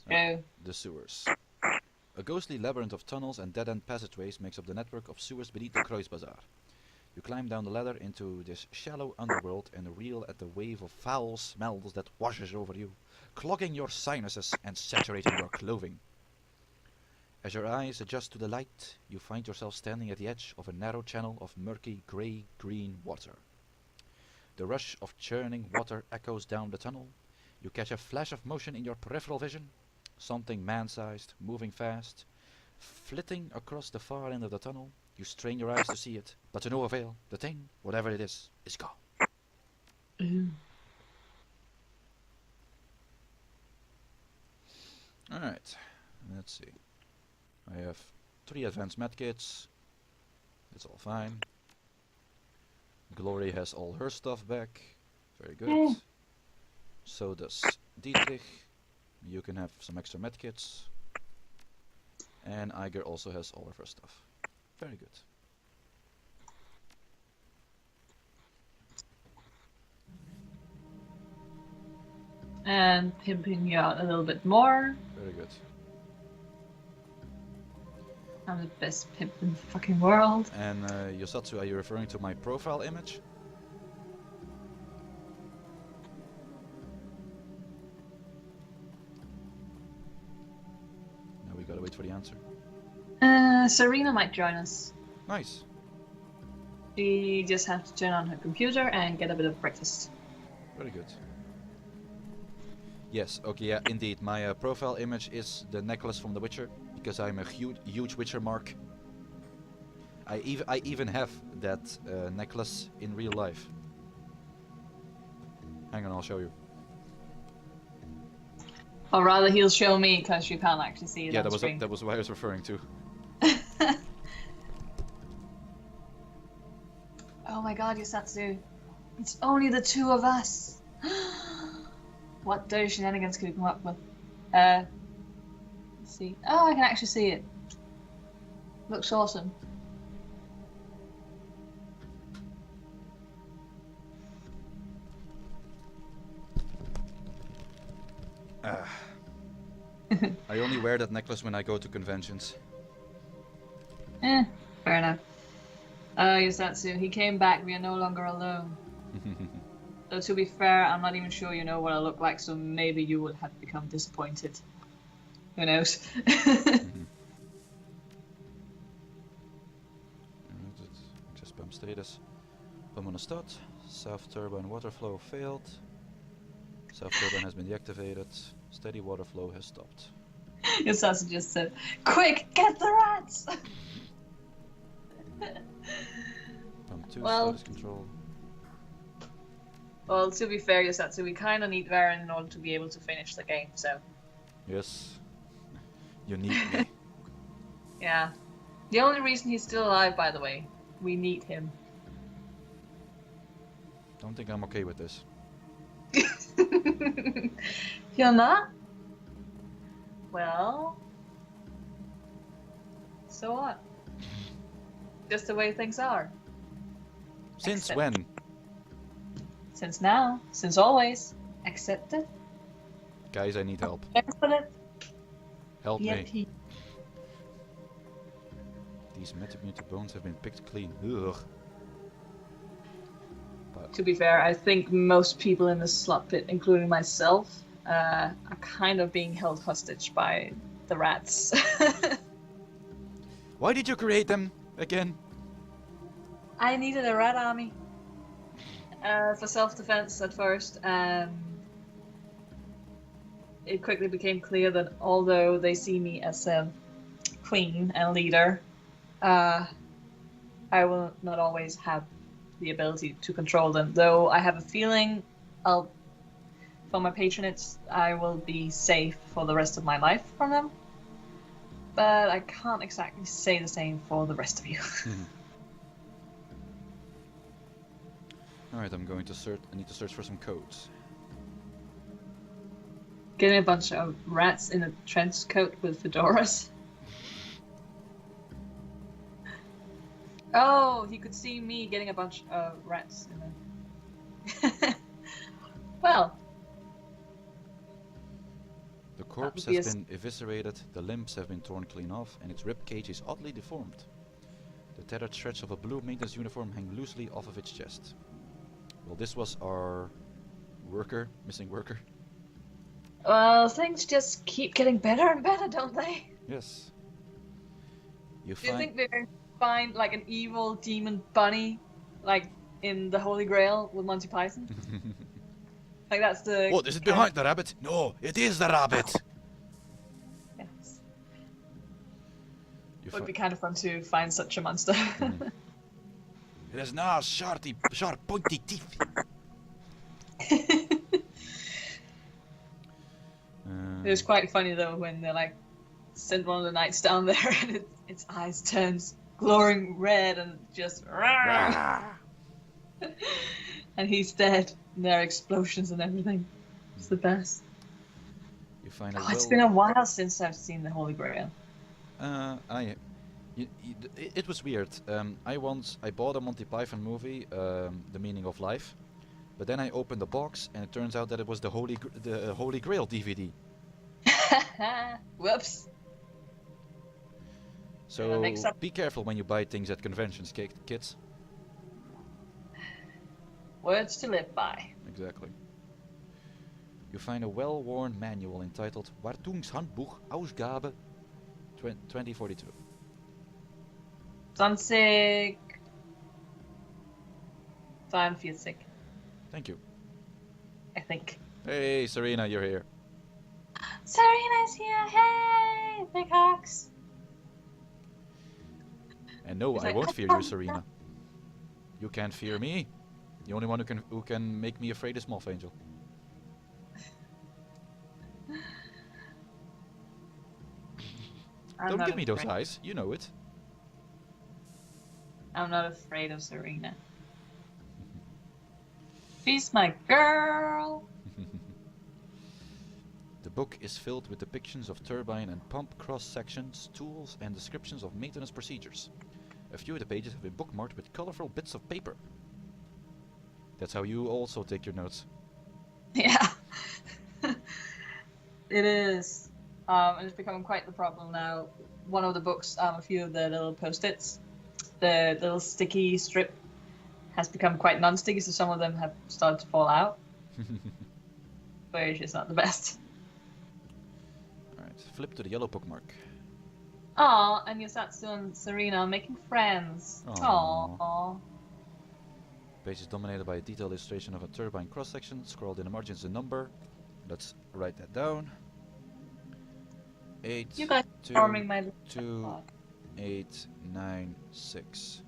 The sewers. A ghostly labyrinth of tunnels and dead-end passageways makes up the network of sewers beneath the Kruisbazaar. You climb down the ladder into this shallow underworld and reel at the wave of foul smells that washes over you, clogging your sinuses and saturating your clothing. As your eyes adjust to the light, you find yourself standing at the edge of a narrow channel of murky grey-green water. The rush of churning water echoes down the tunnel. You catch a flash of motion in your peripheral vision, something man-sized, moving fast, flitting across the far end of the tunnel. You strain your eyes to see it, but to no avail. The thing, whatever it is gone. Alright, let's see. I have 3 advanced medkits. That's all fine. Glory has all her stuff back. Very good. So does Dietrich. You can have some extra medkits. And Iger also has all of her stuff. Very good. And pimping you out a little bit more. Very good. I'm the best pimp in the fucking world. And Yosatsu, are you referring to my profile image? Now we gotta wait for the answer. Serena might join us. Nice. She just has to turn on her computer and get a bit of breakfast. Very good. Yes, okay, yeah, indeed. My profile image is the necklace from The Witcher, because I'm a huge Witcher mark. I even have that necklace in real life. Hang on, I'll show you. Or rather, he'll show me, because you can't actually see it Yeah, on screen. that was what I was referring to. Oh my god, Yosatsu. It's only the 2 of us. What dirty shenanigans could we come up with? Let's see. Oh, I can actually see it. Looks awesome. I only wear that necklace when I go to conventions. Fair enough. Yosatsu, he came back, we are no longer alone. Though to be fair, I'm not even sure you know what I look like, so maybe you would have become disappointed. Who knows? Just pump status. Pump on a start. South turbine water flow failed. South turbine has been deactivated. Steady water flow has stopped. Yosatsu just said, "Quick, get the rats!" Pump 2, Well, status control. Well, to be fair, Yosatsu, we kind of need Varren in order to be able to finish the game, so... Yes. You need me. Yeah. The only reason he's still alive, by the way. We need him. Don't think I'm okay with this. You're not? Well... So what? Just the way things are. Since Accept. when? Since now. Since always. Accept it. Guys, I need help. Accept it. Help Yep, me. These metamuted bones have been picked clean. Ugh. But To be fair, I think most people in the slot pit, including myself, are kind of being held hostage by the rats. why did you create them again? I needed a rat army for self-defense at first, and it quickly became clear that although they see me as a queen and leader, I will not always have the ability to control them. Though I have a feeling for my patronage, I will be safe for the rest of my life from them. But I can't exactly say the same for the rest of you. Alright, I'm going to search. I need to search for some codes. Getting a bunch of rats in a trench coat with fedoras. Oh, he could see me getting a bunch of rats in a... Well. The corpse would be has been eviscerated, the limbs have been torn clean off, and its rib cage is oddly deformed. The tethered shreds of a blue maintenance uniform hang loosely off of its chest. Well, this was our missing worker. Well, things just keep getting better and better, don't they? Yes. Do you think they're going to find like an evil demon bunny, like in the Holy Grail with Monty Python? Like that's the... What, is it behind the rabbit? No, it is the rabbit! Yes. You It would be kind of fun to find such a monster. It has now sharp, pointy teeth. It was quite funny though when they like send one of the knights down there and its eyes turns glowing red and just and he's dead. And there are explosions and everything. It's the best. You find It's been a while since I've seen the Holy Grail. It was weird. I bought a Monty Python movie, The Meaning of Life, but then I opened the box and it turns out that it was the Holy Grail DVD. Whoops. So be careful when you buy things at conventions, kids. Words to live by. Exactly. You find a well-worn manual entitled Wartungshandbuch Ausgabe 2042. 2042. Thank you. I think. Hey, Serena, you're here. Serena's here. Hey, big hugs. And no, I won't fear you, Serena. You can't fear me. The only one who can make me afraid is Mothangel. Don't give me those eyes. You know it. I'm not afraid of Serena. She's my girl. The book is filled with depictions of turbine and pump cross-sections, tools, and descriptions of maintenance procedures. A few of the pages have been bookmarked with colorful bits of paper. That's how you also take your notes. Yeah. It is. And it's becoming quite the problem now. One of the books, a few of the little post-its, the little sticky strip has become quite non-sticky, so some of them have started to fall out. Which is not the best. Alright, flip to the yellow bookmark. Aw, and Yosatsu and Serena are making friends. Aww. Page is dominated by a detailed illustration of a turbine cross-section. Scrolled in the margins a number. Let's write that down. 8, You guys 2, are forming my 2, 8, 9, 6.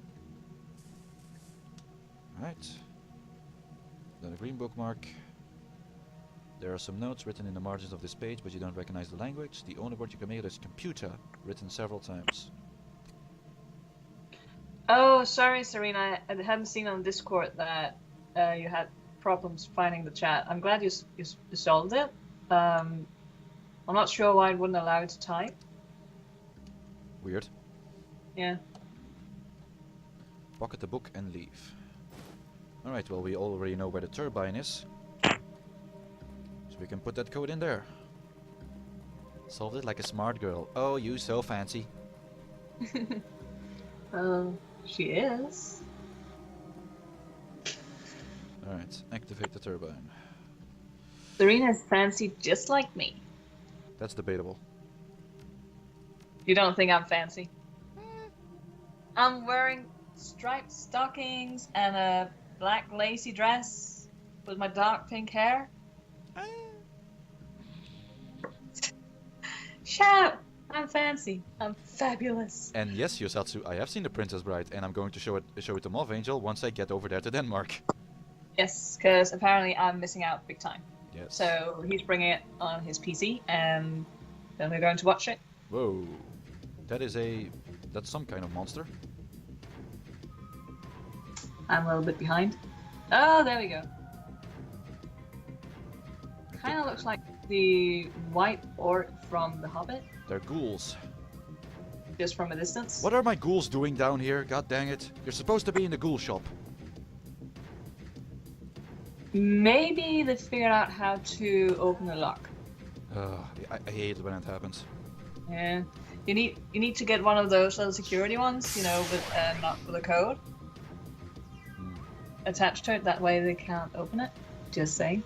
Right. Then a green bookmark. There are some notes written in the margins of this page, but you don't recognize the language. The only word you can make is computer, written several times. Oh, sorry, Serena. I hadn't seen on Discord that you had problems finding the chat. I'm glad you solved it. I'm not sure why it wouldn't allow you to type. Weird. Yeah. Pocket the book and leave. Alright, well, we already know where the turbine is. So we can put that code in there. Solved it like a smart girl. Oh, you so fancy. She is. Alright, activate the turbine. Serena's fancy just like me. That's debatable. You don't think I'm fancy? I'm wearing striped stockings and a black lacy dress with my dark pink hair. Shut up! I'm fancy. I'm fabulous. And yes, Yosatsu, I have seen The Princess Bride, and I'm going to show it to Mothangel once I get over there to Denmark. Yes, because apparently I'm missing out big time. Yes. So he's bringing it on his PC, and then we're going to watch it. Whoa. That's some kind of monster. I'm a little bit behind. Oh, there we go. Kind of looks like the white orc from The Hobbit, They're ghouls. just from a distance. What are my ghouls doing down here? God dang it. You're supposed to be in the ghoul shop. Maybe they figured out how to open the lock. I hate it when it happens. Yeah. You need to get one of those little security ones, you know, with not with a code Hmm. attached to it. That way they can't open it. Just saying.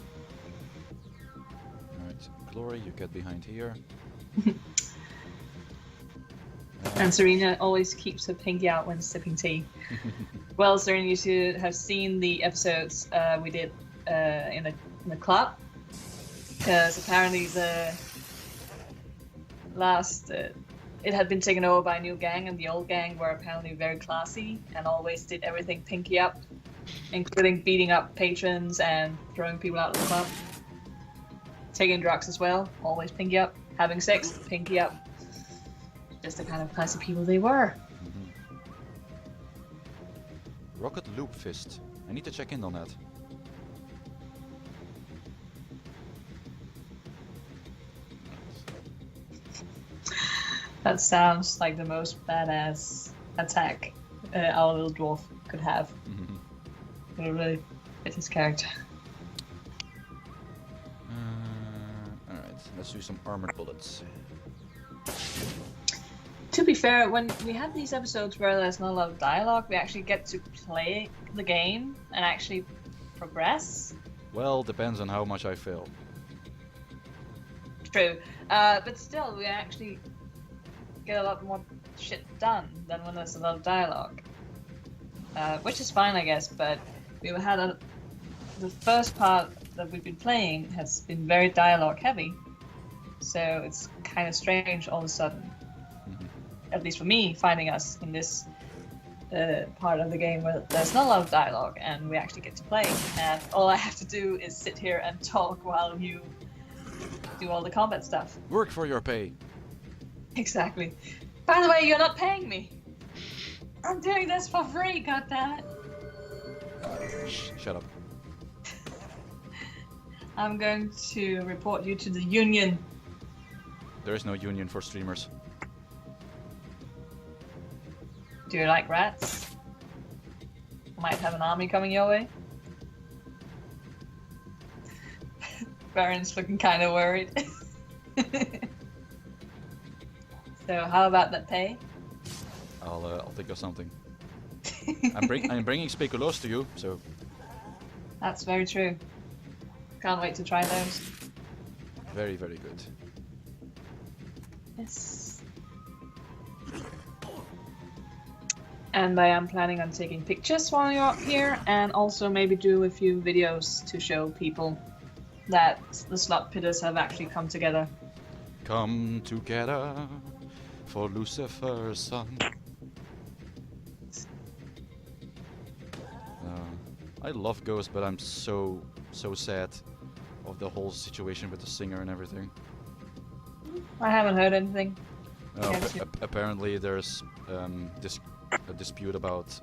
Alright, Glory, you get behind here. And Serena always keeps her pinky out when sipping tea. Well, Serena, you should have seen the episodes we did in the club, because apparently the last it had been taken over by a new gang, and the old gang were apparently very classy and always did everything pinky up, including beating up patrons and throwing people out of the club, taking drugs as well, always pinky up, having sex, pinky up. Just the kind of classy people they were. Mm-hmm. Rocket Lube Fist. I need to check in on that. That sounds like the most badass attack our little dwarf could have. Mm-hmm. It really fit his character. Alright, let's do some armored bullets. To be fair, when we have these episodes where there's not a lot of dialogue, we actually get to play the game and actually progress. Well, depends on how much I fail. True. But still, we actually get a lot more shit done than when there's a lot of dialogue. Which is fine, I guess, but we had the first part that we've been playing has been very dialogue heavy. So it's kind of strange all of a sudden. At least for me, finding us in this part of the game where there's not a lot of dialogue and we actually get to play, and all I have to do is sit here and talk while you do all the combat stuff. Work for your pay. Exactly. By the way, you're not paying me. I'm doing this for free, goddammit. Shh, shut up. I'm going to report you to the union. There is no union for streamers. Do you like rats? Might have an army coming your way. Varren's looking kind of worried. So how about that pay? I'll think of something. I'm bringing speculoos to you, so. That's very true. Can't wait to try those. Very, very good. Yes. And I am planning on taking pictures while you're up here, and also maybe do a few videos to show people that the slot pitters have actually come together. Come together for Lucifer's son. I love Ghost, but I'm so sad of the whole situation with the singer and everything. I haven't heard anything. Apparently there's a dispute about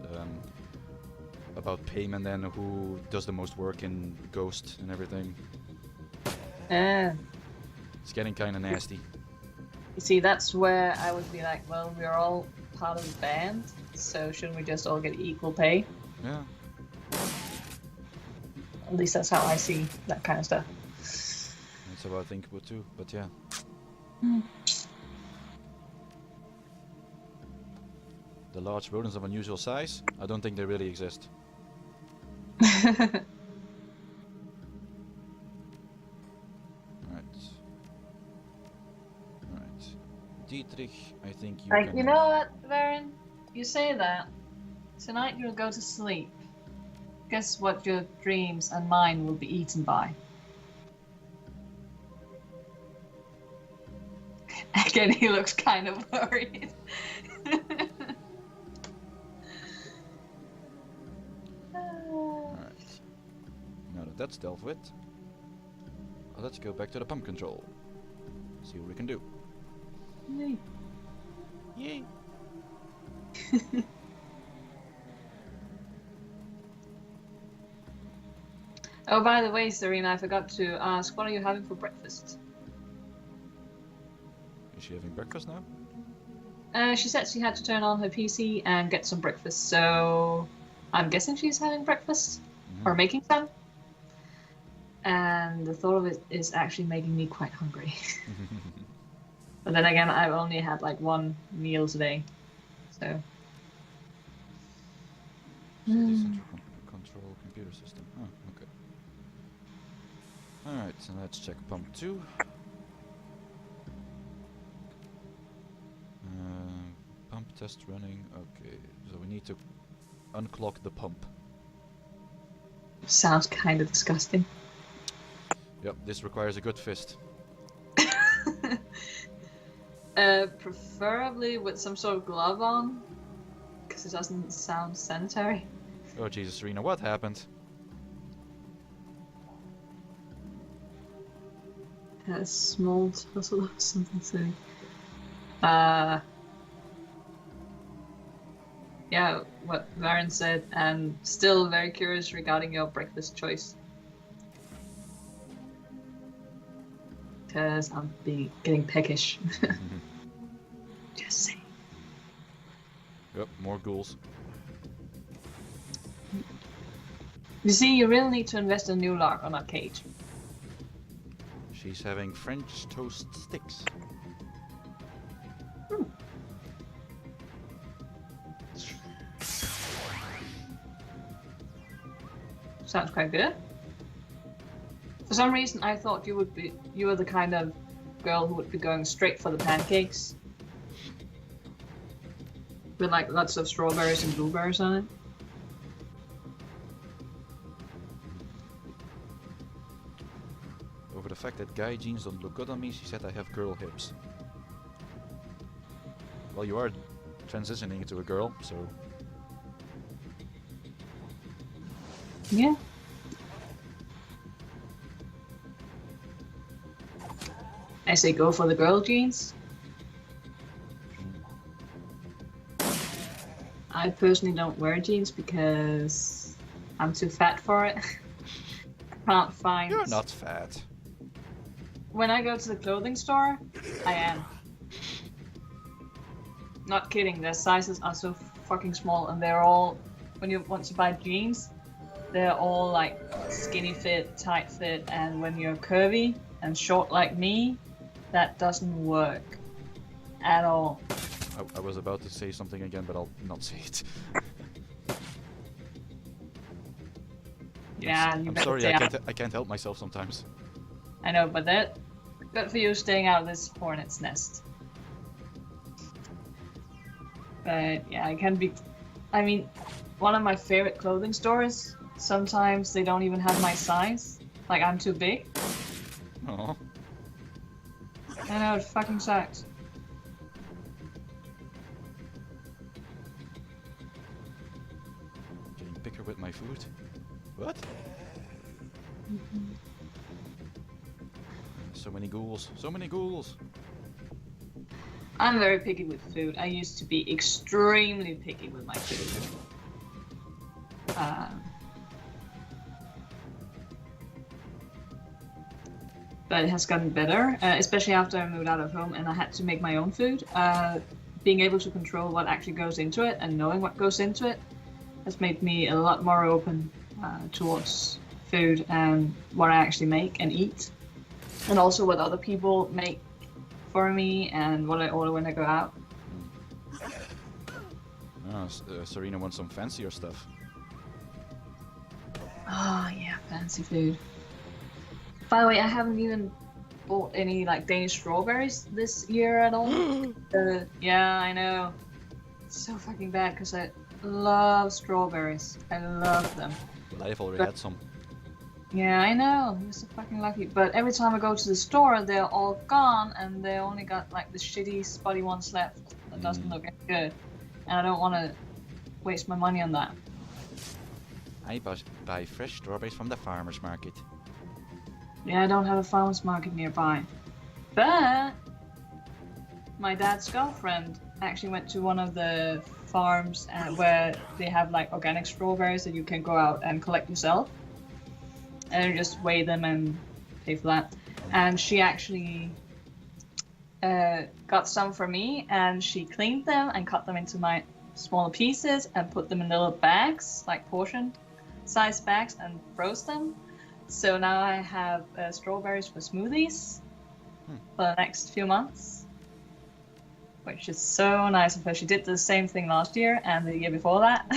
payment and who does the most work in Ghost and everything. It's getting kind of nasty. You see, that's where I would be like, well, we're all part of the band, so shouldn't we just all get equal pay? Yeah. At least that's how I see that kind of stuff. That's how I think it would too, but yeah. The large rodents of unusual size? I don't think they really exist. Alright. Alright. Dietrich, I think you can... You know what, Varren? You say that. Tonight you'll go to sleep. Guess what your dreams and mine will be eaten by? Again, he looks kind of worried. Alright. Now that that's dealt with, let's go back to the pump control. See what we can do. Yay. Yay! Oh, by the way, Serena, I forgot to ask, what are you having for breakfast? Is she having breakfast now? She said she had to turn on her PC and get some breakfast, so I'm guessing she's having breakfast or making some. And the thought of it is actually making me quite hungry. But then again, I've only had like one meal today, so. City Central Control Computer System. Oh, okay. Alright, so let's check pump 2. Pump test running. Okay, so we need to unclog the pump. Sounds kind of disgusting. Yep, this requires a good fist. Preferably with some sort of glove on, because it doesn't sound sanitary. Oh Jesus, Serena, what happened? A small tussle or something silly. Yeah, what Varren said, and still very curious regarding your breakfast choice. Because I'll be getting peckish. Just saying. Yep, more ghouls. You see, you really need to invest in a new lock on that cage. She's having French toast sticks. Sounds quite good. For some reason, I thought you were the kind of girl who would be going straight for the pancakes. With like lots of strawberries and blueberries on it. Over the fact that guy jeans don't look good on me, she said I have girl hips. Well, you are transitioning into a girl, so... Yeah. I say go for the girl jeans. I personally don't wear jeans because I'm too fat for it. I can't find... You're not fat. When I go to the clothing store, I am. Not kidding, their sizes are so fucking small and they're all... When you want to buy jeans, they're all like skinny fit, tight fit, and when you're curvy and short like me, that doesn't work at all. I was about to say something again, but I'll not say it. Yeah, I'm sorry, I can't help myself sometimes. I know, but that good for you staying out of this hornet's nest. But yeah, I can be. I mean, one of my favorite clothing stores. Sometimes they don't even have my size. Like I'm too big. Oh. I know, it fucking sucks. Getting bigger with my food? What? So many ghouls. So many ghouls. I'm very picky with food. I used to be extremely picky with my food. But it has gotten better, especially after I moved out of home and I had to make my own food. Being able to control what actually goes into it and knowing what goes into it has made me a lot more open towards food and what I actually make and eat. And also what other people make for me and what I order when I go out. Oh, Serena wants some fancier stuff. Oh yeah, fancy food. By the way, I haven't even bought any like Danish strawberries this year at all. Yeah, I know. It's so fucking bad because I love strawberries. I love them. Well, I've already had some. Yeah, I know. You're so fucking lucky. But every time I go to the store, they're all gone and they only got like the shitty, spotty ones left that doesn't look any good. And I don't want to waste my money on that. I buy fresh strawberries from the farmer's market. Yeah, I don't have a farmer's market nearby. But my dad's girlfriend actually went to one of the farms where they have like organic strawberries that you can go out and collect yourself. And you just weigh them and pay for that. And she actually got some for me and she cleaned them and cut them into my smaller pieces and put them in little bags, like portion size bags, and froze them. So now I have strawberries for smoothies for the next few months, which is so nice of her. She did the same thing last year and the year before that,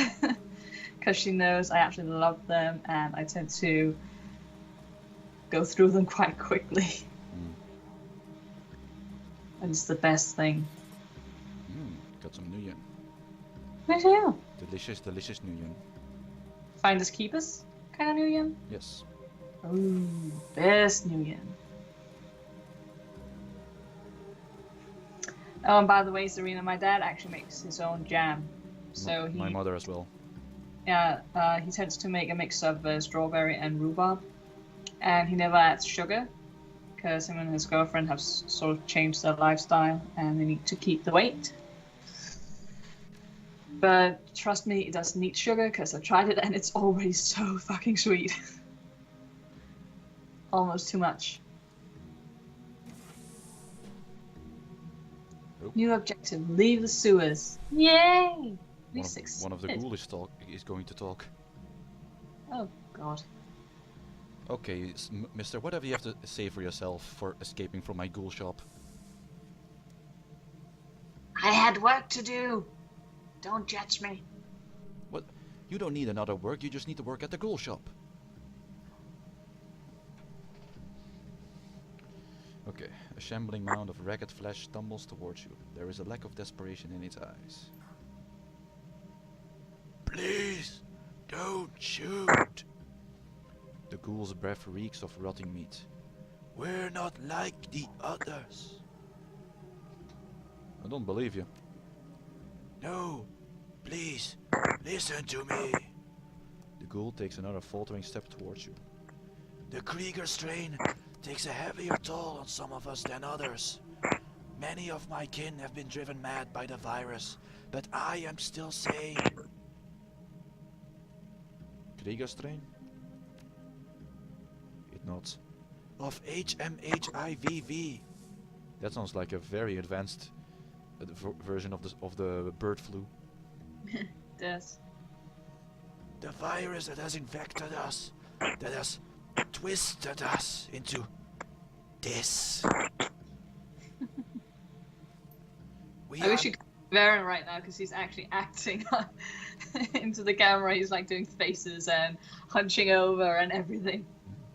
because she knows I absolutely love them and I tend to go through them quite quickly. And it's the best thing. Got some Nuyen. Me too. Delicious, delicious Nuyen. Finders keepers kind of Nuyen. Yes. Ooh, best Nuyen. Oh, and by the way, Serena, my dad actually makes his own jam. So My mother as well. Yeah, he tends to make a mix of strawberry and rhubarb, and he never adds sugar, because him and his girlfriend have sort of changed their lifestyle, and they need to keep the weight. But trust me, it doesn't need sugar, because I tried it and it's already so fucking sweet. Almost too much. Oh. New objective, leave the sewers. Yay! One of the ghoulish is going to talk. Oh, God. Okay, mister, whatever you have to say for yourself for escaping from my ghoul shop. I had work to do. Don't judge me. What? You don't need another work, you just need to work at the ghoul shop. Okay, a shambling mound of ragged flesh stumbles towards you. There is a lack of desperation in its eyes. Please, don't shoot! The ghoul's breath reeks of rotting meat. We're not like the others. I don't believe you. No, please, listen to me. The ghoul takes another faltering step towards you. The Krieger strain takes a heavier toll on some of us than others. Many of my kin have been driven mad by the virus, but I am still sane. Krieger strain? It nods. Of HMHIVV. That sounds like a very advanced version of the bird flu. It does. The virus that has infected us, that has twisted us into this. I wish you could see Varren right now, because he's actually acting into the camera. He's like doing faces and hunching over and everything.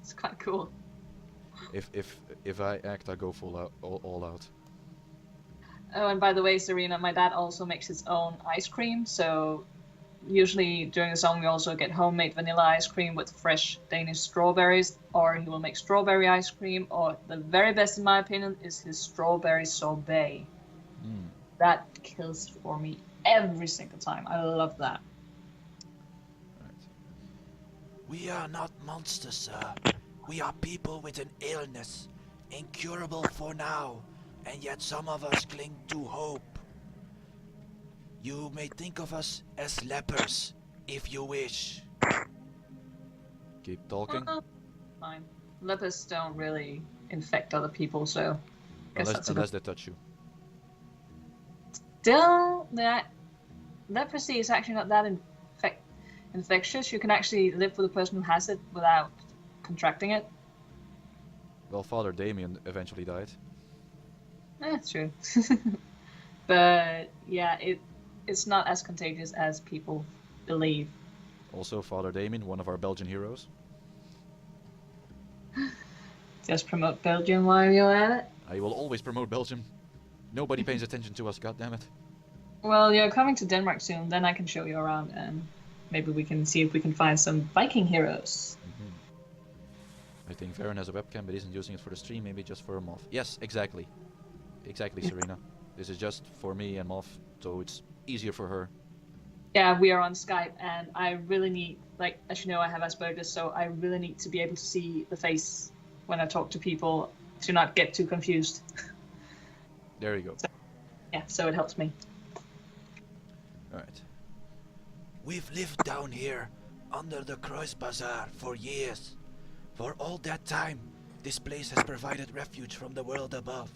It's quite cool. If I act, I go all out. Oh, and by the way, Serena, my dad also makes his own ice cream. So usually during the summer we also get homemade vanilla ice cream with fresh Danish strawberries, or he will make strawberry ice cream, or the very best in my opinion is his strawberry sorbet. That kills for me every single time. I love that. Right. We are not monsters, sir. We are people with an illness, incurable for now, and yet some of us cling to hope. You may think of us as lepers, if you wish. Keep talking. Fine. Lepers don't really infect other people, so... Unless they touch you. Still, that leprosy is actually not that infectious. You can actually live with a person who has it without contracting it. Well, Father Damien eventually died. That's true. But yeah, it's not as contagious as people believe. Also, Father Damien, one of our Belgian heroes. Just promote Belgium while you're at it. I will always promote Belgium. Nobody pays attention to us, goddammit. Well, you're coming to Denmark soon, then I can show you around and maybe we can see if we can find some Viking heroes. I think Varren has a webcam but isn't using it for the stream, maybe just for a moth. Yes, exactly. Exactly, Serena. This is just for me and Moth, so it's easier for her. Yeah, we are on Skype and I really need, like, as you know, I have Asperger's, so I really need to be able to see the face when I talk to people to not get too confused. There you go. So it helps me. Alright. We've lived down here, under the Kreuz Bazaar, for years. For all that time, this place has provided refuge from the world above.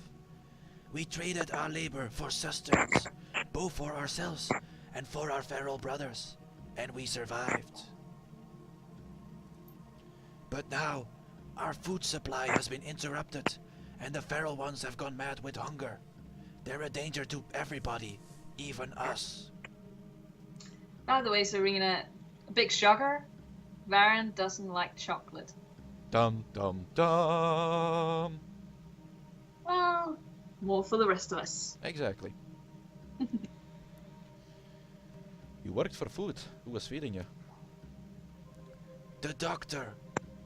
We traded our labor for sustenance, both for ourselves and for our feral brothers, and we survived. But now, our food supply has been interrupted, and the feral ones have gone mad with hunger. They're a danger to everybody, even us. By the way, Serena, a big shocker. Varren doesn't like chocolate. Dum dum dum. Well, more for the rest of us. Exactly. You worked for food. Who was feeding you? The doctor.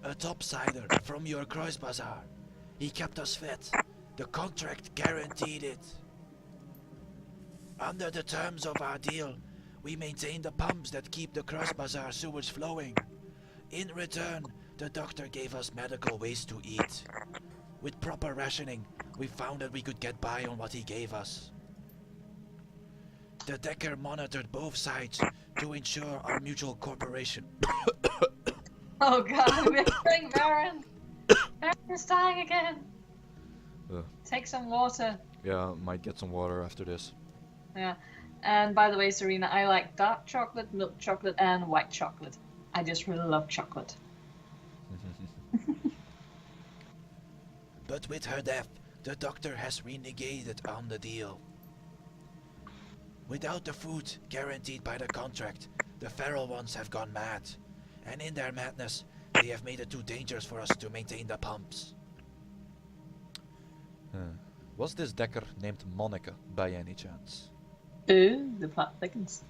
A topsider from your Kreuz Bazaar. He kept us fed. The contract guaranteed it. Under the terms of our deal, we maintain the pumps that keep the Kreuz Bazaar sewage flowing. In return, the doctor gave us medical waste to eat. With proper rationing, we found that we could get by on what he gave us. The Decker monitored both sides to ensure our mutual cooperation. Oh god, we're killing Varren! Varren is dying again! Take some water. Yeah, might get some water after this. Yeah. And by the way, Serena, I like dark chocolate, milk chocolate, and white chocolate. I just really love chocolate. But with her death, the doctor has renegated on the deal. Without the food guaranteed by the contract, the feral ones have gone mad. And in their madness, they have made it too dangerous for us to maintain the pumps. Was this Decker named Monica by any chance? Ooh, the plot thickens.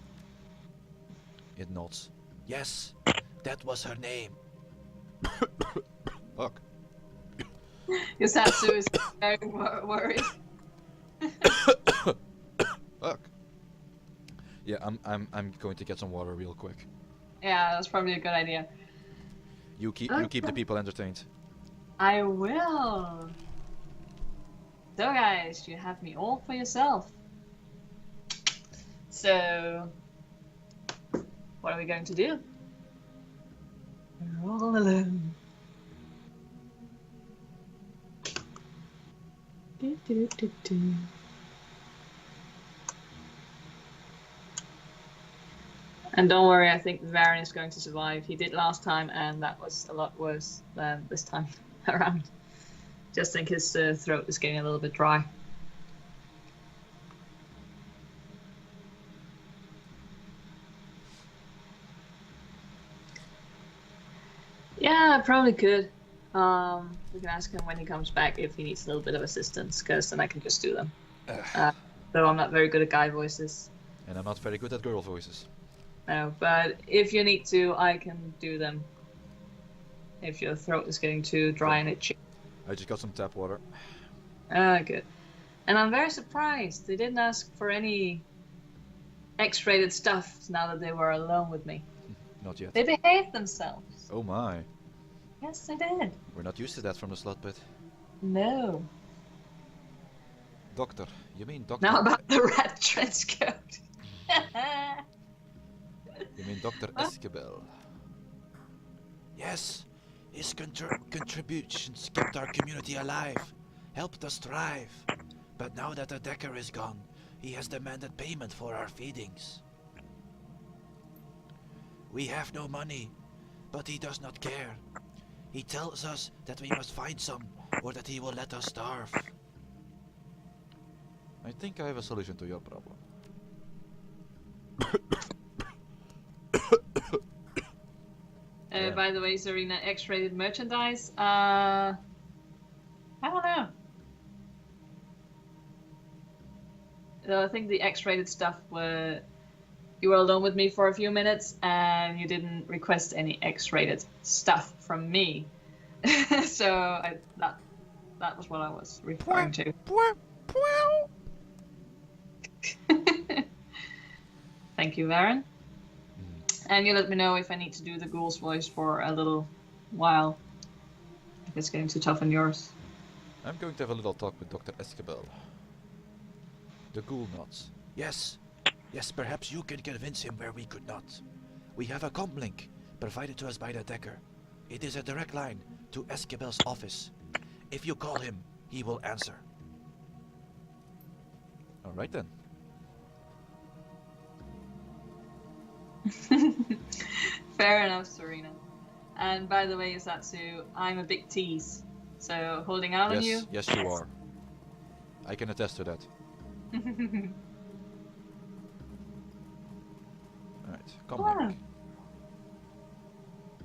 It nods. Yes, that was her name. Fuck. Your Satsu is very worried. Fuck. Yeah, I'm going to get some water real quick. Yeah, that's probably a good idea. You keep the people entertained. I will. So guys, you have me all for yourself. So, what are we going to do? We're all alone. And don't worry, I think Varren is going to survive. He did last time, and that was a lot worse than this time around. Just think his throat is getting a little bit dry. Yeah, I probably could. We can ask him when he comes back if he needs a little bit of assistance, because then I can just do them. Though I'm not very good at guy voices. And I'm not very good at girl voices. No, but if you need to, I can do them. If your throat is getting too dry and itchy. I just got some tap water. Ah, good. And I'm very surprised. They didn't ask for any X-rated stuff now that they were alone with me. Not yet. They behaved themselves. Oh my. Yes, they did. We're not used to that from the slot pit. No. Doctor. You mean doctor? Now about the red trench coat. You mean Dr. Esquibel? Yes. His contributions kept our community alive, helped us thrive. But now that the Decker is gone, he has demanded payment for our feedings. We have no money, but he does not care. He tells us that we must find some, or that he will let us starve. I think I have a solution to your problem. By the way, Serena, X-rated merchandise. I don't know. I think the X-rated stuff were. You were alone with me for a few minutes, and you didn't request any X-rated stuff from me. So that was what I was referring to. Thank you, Varren. And you let me know if I need to do the ghoul's voice for a little while. If it's getting too tough on yours. I'm going to have a little talk with Dr. Esquibel. The ghoul nods. Yes. Yes, perhaps you can convince him where we could not. We have a comm link provided to us by the Decker. It is a direct line to Esquibel's office. If you call him, he will answer. Alright then. Fair enough, Serena. And by the way, Isatsu, I'm a big tease. So holding out on you. Yes, you are. I can attest to that. Alright, come Wow. back.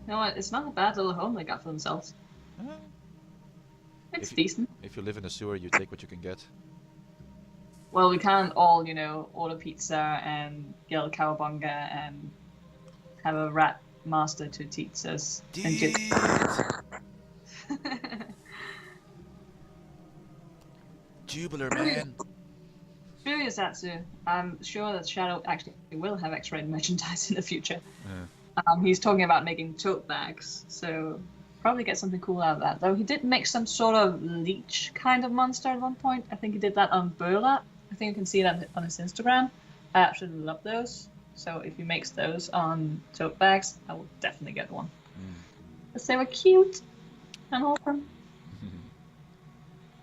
You know what? It's not a bad little home they got for themselves. It's decent. If you live in a sewer, you take what you can get. Well, we can't all, order pizza and get a cowabunga and have a rat master to teach us. And just... Tubular man. True, Yasatsu. I'm sure that Shadow actually will have X-rated merchandise in the future. He's talking about making tote bags, so probably get something cool out of that. Though he did make some sort of leech kind of monster at one point. I think he did that on Burlap. I think you can see that on his Instagram. I absolutely love those. So if he makes those on tote bags, I will definitely get one. Because they were cute and wholesome.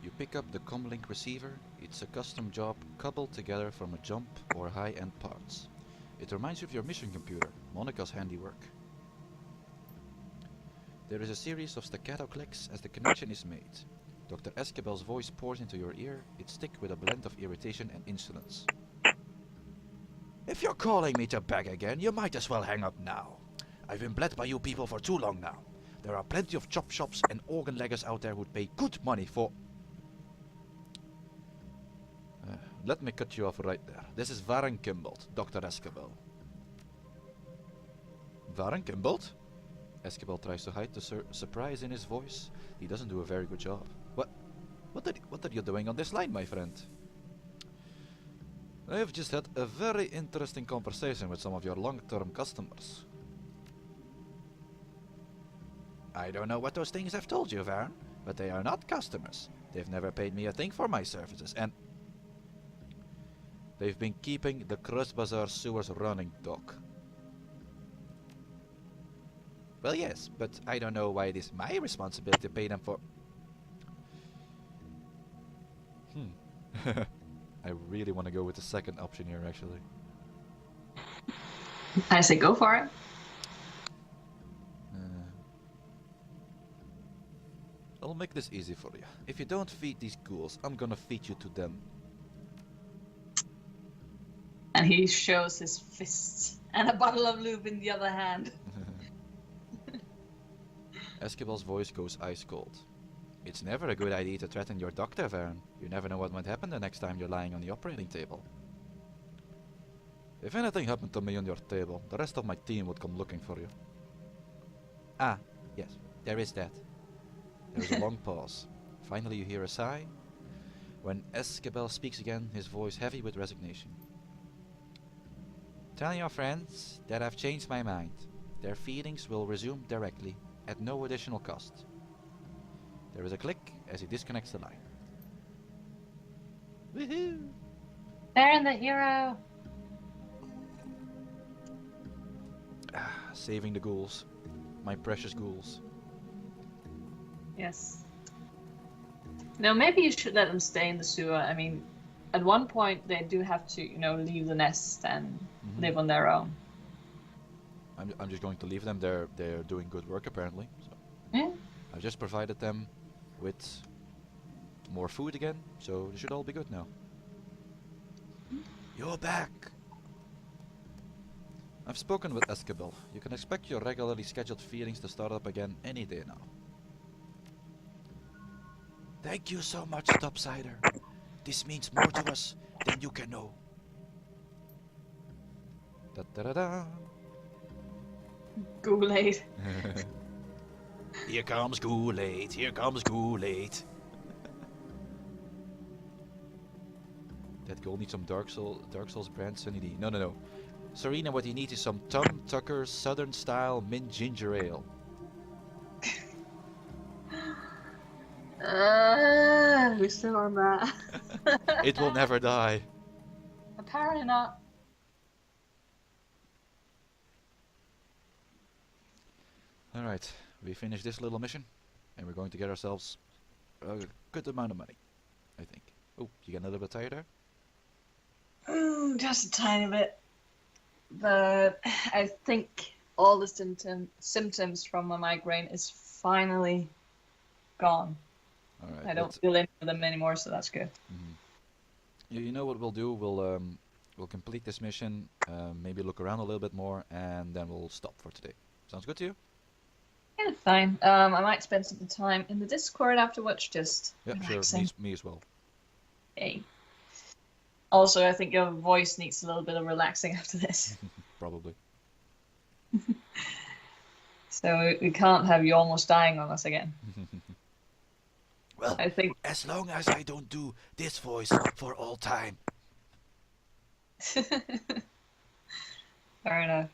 You pick up the Comlink receiver. It's a custom job cobbled together from a jump or high-end parts. It reminds you of your mission computer, Monica's handiwork. There is a series of staccato clicks as the connection is made. Dr. Escabel's voice pours into your ear, its thick with a blend of irritation and insolence. If you're calling me to beg again, you might as well hang up now. I've been bled by you people for too long now. There are plenty of chop shops and organ leggers out there who'd pay good money for... let me cut you off right there. This is Varren Kimbold, Dr. Escabel. Varren Kimbold? Escabel tries to hide the surprise in his voice. He doesn't do a very good job. What are you doing on this line, my friend? I've just had a very interesting conversation with some of your long-term customers. I don't know what those things have told you, Varren, but they are not customers. They've never paid me a thing for my services, and they've been keeping the Crust Bazaar sewers running, Doc. Well, yes, but I don't know why it is my responsibility to pay them for... I really want to go with the second option here, actually. I say go for it. I'll make this easy for you. If you don't feed these ghouls, I'm gonna feed you to them. And he shows his fists and a bottle of lube in the other hand. Escabel's voice goes ice cold. It's never a good idea to threaten your doctor, Varren. You never know what might happen the next time you're lying on the operating table. If anything happened to me on your table, the rest of my team would come looking for you. Ah, yes, there is that. There is a long pause. Finally you hear a sigh. When Escabel speaks again, his voice heavy with resignation. Tell your friends that I've changed my mind. Their feedings will resume directly, at no additional cost. There is a click as he disconnects the line. Woohoo! Varren the hero! Saving the ghouls. My precious ghouls. Yes. No, maybe you should let them stay in the sewer. I mean, at one point they do have to, leave the nest and live on their own. I'm just going to leave them. They're doing good work apparently. So. Yeah. I've just provided them with more food again, so they should all be good now. You're back! I've spoken with Escabel. You can expect your regularly scheduled feedings to start up again any day now. Thank you so much, Topsider. This means more to us than you can know. Da-da-da-da! Ghoul-aid. Here comes Ghoul-aid, here comes Ghoul-aid. That girl needs some Dark Souls brand Sunny D. No. Serena, what you need is some Tom Tucker Southern style mint ginger ale. We're still on that. It will never die. Apparently not. Alright, we finished this little mission, and we're going to get ourselves a good amount of money, I think. Oh, you getting a little bit tired there? Just a tiny bit. But I think all the symptoms from my migraine is finally gone. All right. I don't feel any of them anymore, so that's good. Mhm. You know what we'll do? We'll complete this mission, maybe look around a little bit more, and then we'll stop for today. Sounds good to you? Yeah, fine. I might spend some time in the Discord afterwards, just Yeah, relaxing. sure. Me as well. Hey. Also, I think your voice needs a little bit of relaxing after this. Probably. So we can't have you almost dying on us again. Well, I think as long as I don't do this voice for all time. fair enough.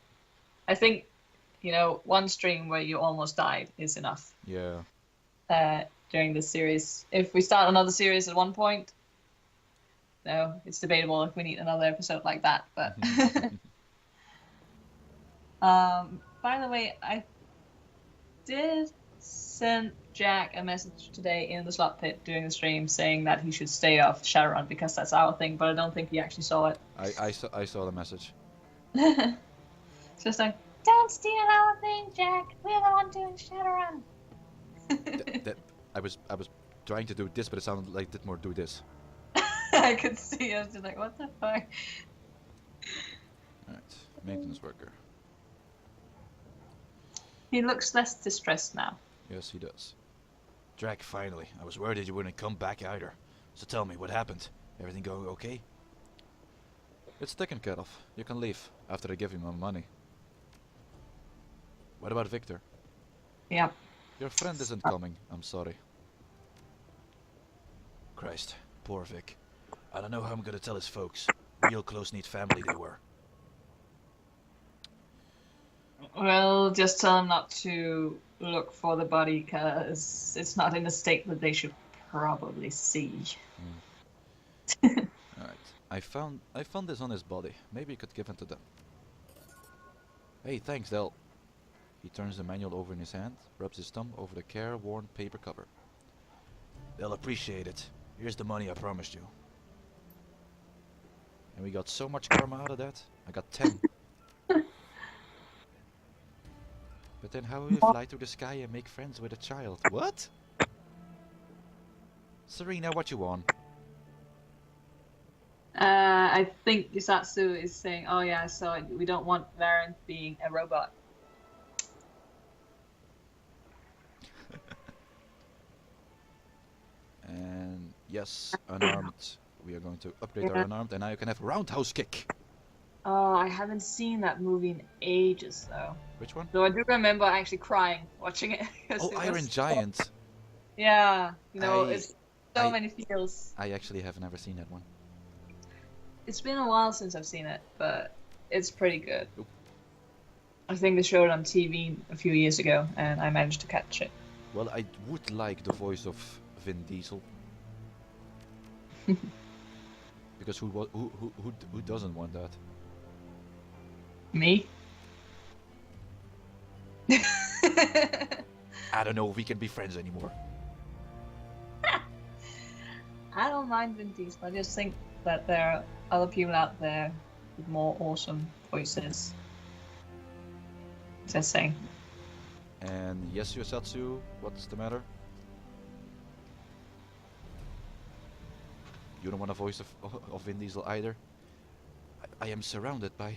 I think, one stream where you almost died is enough Yeah. during this series. If we start another series at one point, no, it's debatable if we need another episode like that. But by the way, I did send Jack a message today in the slot pit during the stream saying that he should stay off Shadowrun because that's our thing, but I don't think he actually saw it. I saw the message. Just like, don't steal our thing, Jack. We're the one doing Shadowrun. I was trying to do this, but it sounded like Ditmore do this. I could see. I was just like, what the fuck? Alright, maintenance worker. He looks less distressed now. Yes, he does. Drake, finally. I was worried you wouldn't come back either. So tell me, what happened? Everything going okay? It's taken care of. You can leave after I give you my money. What about Victor? Yeah. Your friend isn't coming. I'm sorry. Christ, poor Vic. I don't know how I'm gonna tell his folks. Real close-knit family they were. Well, just tell him not to look for the body because it's not in a state that they should probably see. Alright. I found this on his body. Maybe you could give it to them. Hey, thanks, Del. He turns the manual over in his hand, rubs his thumb over the careworn paper cover. They'll appreciate it. Here's the money I promised you. And we got so much karma out of that. I got 10. But then how will you fly through the sky and make friends with a child? What? Serena, what you want? I think Yusatsu is saying, oh yeah, so we don't want Varren being a robot. And yes, unarmed. We are going to upgrade our unarmed, and now you can have roundhouse kick. Oh, I haven't seen that movie in ages though. Which one? Though I do remember actually crying watching it. 'Cause Oh, it Iron was Giant. Yeah, it's so I- many feels. I actually have never seen that one. It's been a while since I've seen it, but it's pretty good. Oop. I think they showed it on TV a few years ago, and I managed to catch it. Well, I would like the voice of Vin Diesel. Because who doesn't want that? Me? I don't know if we can be friends anymore. I don't mind Vin Diesel. I just think that there are other people out there with more awesome voices. Just saying. And yes, Yosatsu, what's the matter? You don't want a voice of Vin Diesel either? I am surrounded by...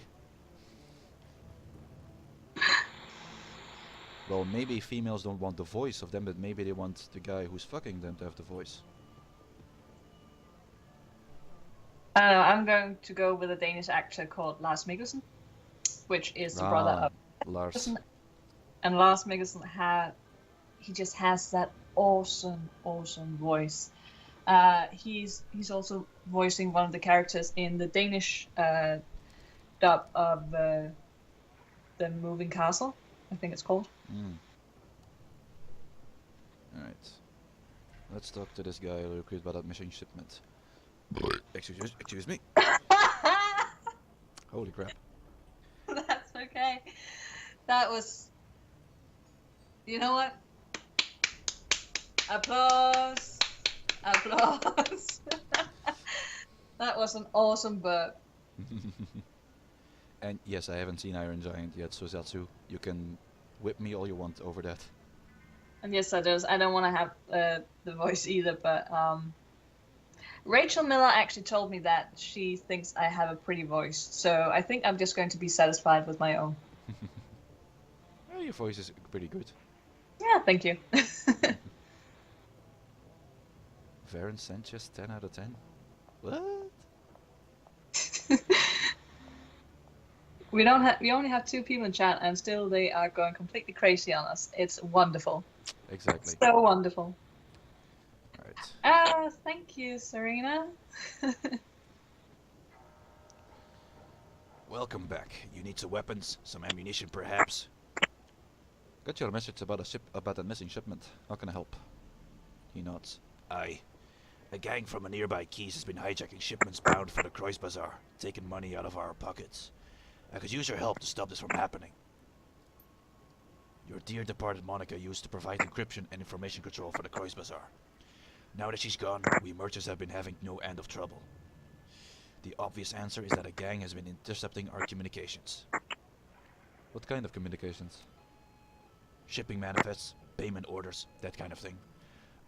Well, maybe females don't want the voice of them, but maybe they want the guy who's fucking them to have the voice. I don't know, I'm going to go with a Danish actor called Lars Mikkelsen, which is the brother of Lars. Mikkelsen. And Lars Mikkelsen he just has that awesome voice. He's also voicing one of the characters in the Danish dub of the Moving Castle, I think it's called. Alright. Let's talk to this guy real quick about that mission shipment. Excuse me. Holy crap. That's okay. That was... You know what? Applause! Applause! That was an awesome burp. And yes, I haven't seen Iron Giant yet, so Zatsu, you can whip me all you want over that. And yes, I don't want to have the voice either, but Rachel Miller actually told me that she thinks I have a pretty voice, so I think I'm just going to be satisfied with my own. Well, your voice is pretty good. Yeah, thank you. Varren Sanchez, 10 out of 10. What? We only have 2 people in chat, and still they are going completely crazy on us. It's wonderful. Exactly. So wonderful. Alright. Thank you, Serena. Welcome back. You need some weapons, some ammunition perhaps? Got your message about a missing shipment. How can I help? He nods. Aye. A gang from a nearby Keys has been hijacking shipments bound for the Kreuz Bazaar, taking money out of our pockets. I could use your help to stop this from happening. Your dear departed Monica used to provide encryption and information control for the Kreuz Bazaar. Now that she's gone, we merchants have been having no end of trouble. The obvious answer is that a gang has been intercepting our communications. What kind of communications? Shipping manifests, payment orders, that kind of thing.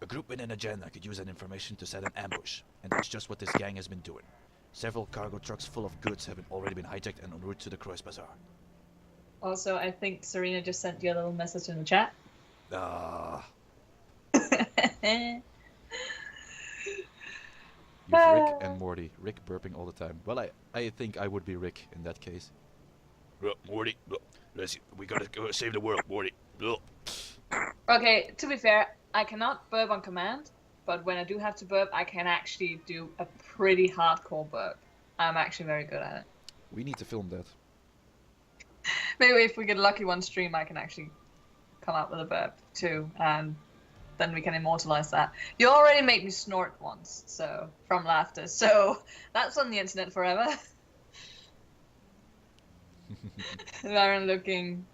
A group with an agenda could use that information to set an ambush, and that's just what this gang has been doing. Several cargo trucks full of goods have already been hijacked and en route to the Kreuz Bazaar. Also, I think Serena just sent you a little message in the chat. Use Rick and Morty. Rick burping all the time. Well, I think I would be Rick in that case. Morty, we gotta go save the world, Morty. Okay, to be fair, I cannot burp on command, but when I do have to burp, I can actually do a pretty hardcore burp. I'm actually very good at it. We need to film that. Maybe if we get lucky one stream, I can actually come out with a burp too, and then we can immortalize that. You already made me snort once, so from laughter, so that's on the internet forever. Varren looking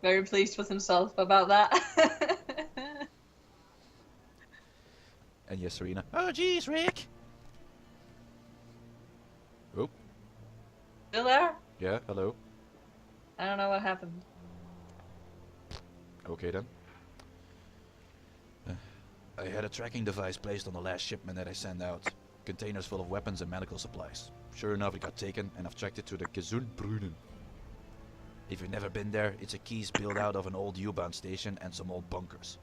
very pleased with himself about that. And yes, Serena. Oh, jeez, Rick! Oh. Still there? Yeah, hello. I don't know what happened. Okay then. I had a tracking device placed on the last shipment that I sent out. Containers full of weapons and medical supplies. Sure enough, it got taken and I've tracked it to the Gesundbrunnen. If you've never been there, it's a Keys built out of an old U-Bahn station and some old bunkers.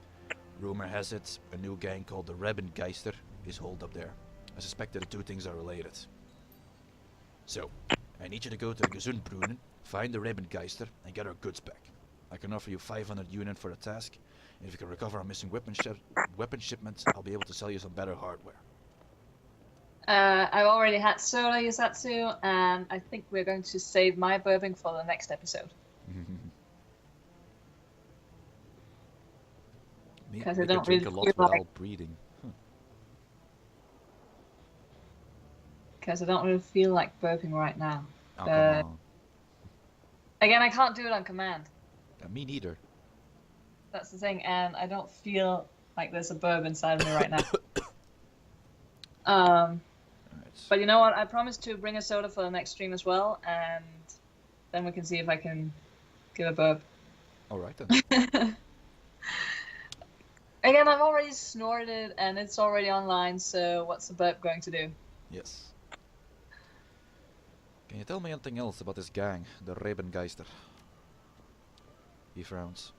Rumor has it, a new gang called the Rebengeister is holed up there. I suspect that the two things are related. So, I need you to go to the Gesundbrunnen, find the Rebengeister, and get our goods back. I can offer you 500 unit for the task, and if you can recover our missing weapon shipments, I'll be able to sell you some better hardware. I've already had soda Yusatsu, and I think we're going to save my burping for the next episode. Because I don't drink really a lot feel without like... breathing. Because I don't really feel like burping right now. Oh, come on. Again, I can't do it on command. Me neither. That's the thing, and I don't feel like there's a burp inside of me right now. But you know what? I promised to bring a soda for the next stream as well, and then we can see if I can give a burp. Alright then. Again, I've already snorted, and it's already online, so what's the burp going to do? Yes. Can you tell me anything else about this gang, the Rebengeister? He frowns.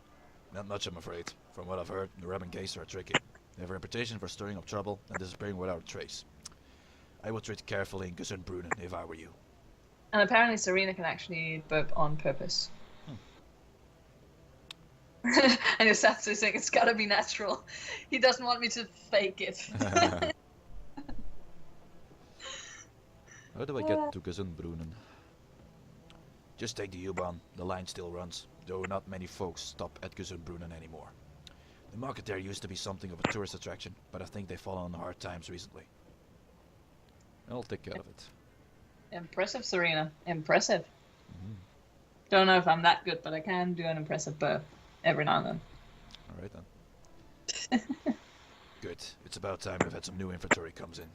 Not much, I'm afraid. From what I've heard, the Rebengeister are tricky. They have a reputation for stirring up trouble and disappearing without a trace. I would tread carefully in Gesundbrunnen if I were you. And apparently Serena can actually burp on purpose. And your Satsu saying it's gotta be natural. He doesn't want me to fake it. How do I get to Gesundbrunnen? Just take the U-Bahn. The line still runs, though not many folks stop at Gesundbrunnen anymore. The market there used to be something of a tourist attraction, but I think they've fallen on hard times recently. I'll take care of it. Impressive, Serena. Impressive. Don't know if I'm that good, but I can do an impressive burp every now and then. Alright then. Good. It's about time we've had some new inventory comes in.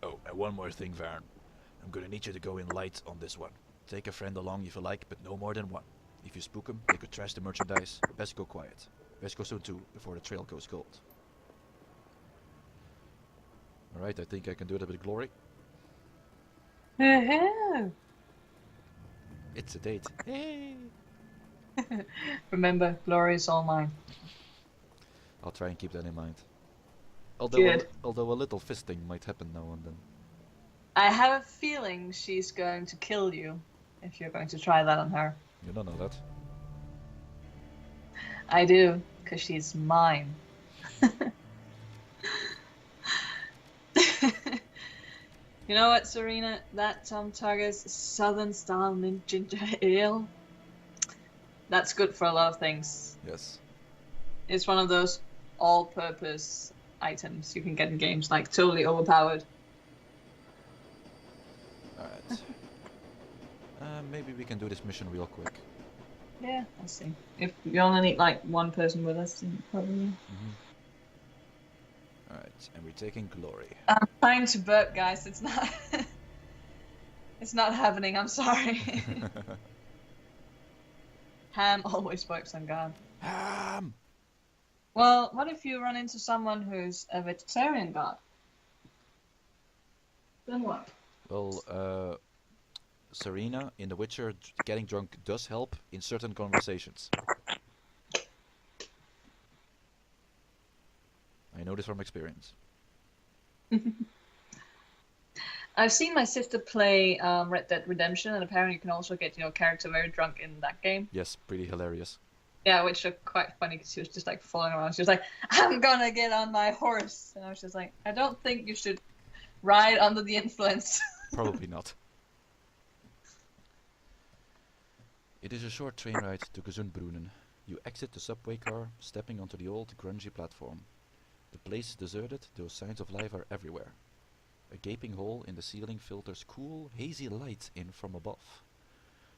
Oh, and one more thing, Varren. I'm gonna need you to go in light on this one. Take a friend along if you like, but no more than one. If you spook them, they could trash the merchandise. Best go quiet. Best go soon too, before the trail goes cold. Alright, I think I can do that with glory. It's a date. Hey! Remember, glory is all mine. I'll try and keep that in mind. Good. Although a little fisting might happen now and then. I have a feeling she's going to kill you if you're going to try that on her. You don't know that. I do, because she's mine. You know what, Serena? That Tom Tugger's Southern Style Mint Ginger Ale, that's good for a lot of things. Yes. It's one of those all-purpose items you can get in games, like totally overpowered. Alright. Maybe we can do this mission real quick. Yeah, I see. If you only need like one person with us, then probably. Alright, and we're taking glory. I'm trying to burp, guys. It's not. It's not happening. I'm sorry. Ham always works on guard. Ham! Well, what if you run into someone who's a vegetarian god? Then what? Well, Serena in The Witcher, getting drunk does help in certain conversations. I know this from experience. I've seen my sister play Red Dead Redemption, and apparently you can also get your character very drunk in that game. Yes, pretty hilarious. Yeah, which are quite funny because she was just like falling around. She was like, "I'm gonna get on my horse," and I was just like, "I don't think you should ride under the influence." Probably not. It is a short train ride to Gesundbrunnen. You exit the subway car, stepping onto the old, grungy platform. The place is deserted, though signs of life are everywhere. A gaping hole in the ceiling filters cool, hazy light in from above.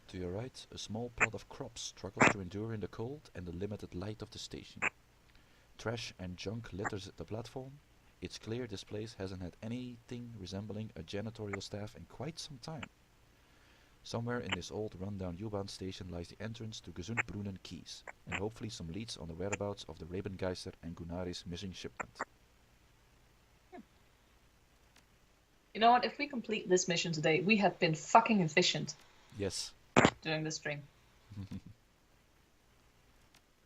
To your right, a small plot of crops struggles to endure in the cold and the limited light of the station. Trash and junk litters the platform. It's clear this place hasn't had anything resembling a janitorial staff in quite some time. Somewhere in this old rundown U-Bahn station lies the entrance to Gesundbrunnen Keys, and hopefully some leads on the whereabouts of the Rebengeister and Gunari's missing shipment. You know what? If we complete this mission today, we have been fucking efficient Yes. during the stream.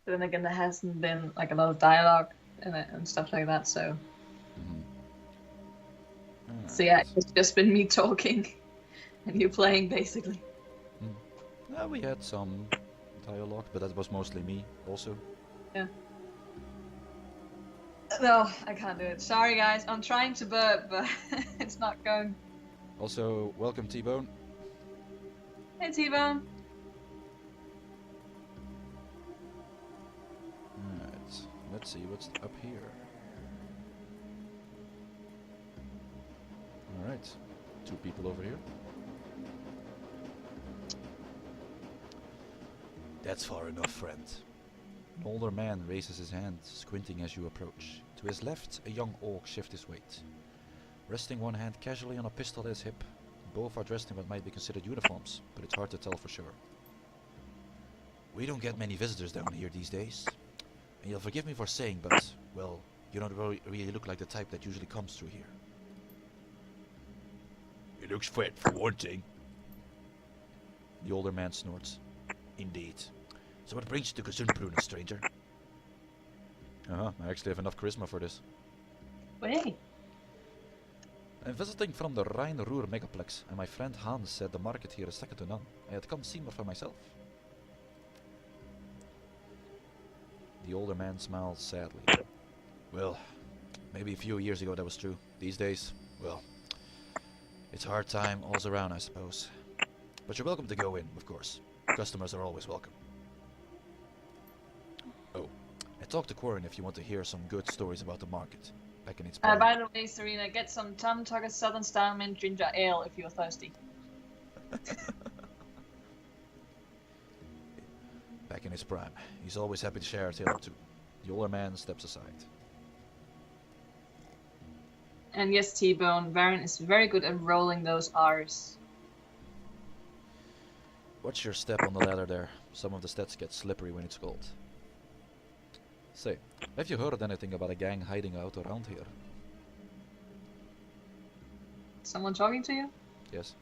But then again, there hasn't been like a lot of dialogue in it and stuff like that, so. So yeah, it's just been me talking and you playing basically. We had some dialogue, but that was mostly me also. Yeah. No, I can't do it. Sorry guys, I'm trying to burp, but it's not going. Also, welcome T-Bone. Hey T-Bone. Alright, let's see what's up here. Alright, 2 people over here. That's far enough, friend. An older man raises his hand, squinting as you approach. To his left, a young orc shifts his weight. Resting one hand casually on a pistol at his hip, both are dressed in what might be considered uniforms, but it's hard to tell for sure. We don't get many visitors down here these days. And you'll forgive me for saying, but, well, you don't really look like the type that usually comes through here. He looks fat for one thing. The older man snorts. Indeed. So what brings you to Gesundbrunnen, stranger? I actually have enough charisma for this. Hey. I'm visiting from the Rhine-Ruhr megaplex, and my friend Hans said the market here is second to none. I had to come see more for myself. The older man smiles sadly. Well, maybe a few years ago that was true. These days, well, it's a hard time all around, I suppose. But you're welcome to go in, of course. Customers are always welcome. Oh, I talked to Quarren if you want to hear some good stories about the market. Back in its prime. By the way, Serena, get some Tom Tugger Southern Style Mint Ginger Ale if you're thirsty. Back in his prime. He's always happy to share a tale or two. The older man steps aside. And yes, T-Bone, Varren is very good at rolling those R's. Watch your step on the ladder there. Some of the stats get slippery when it's cold. Say, have you heard anything about a gang hiding out around here? Someone talking to you? Yes.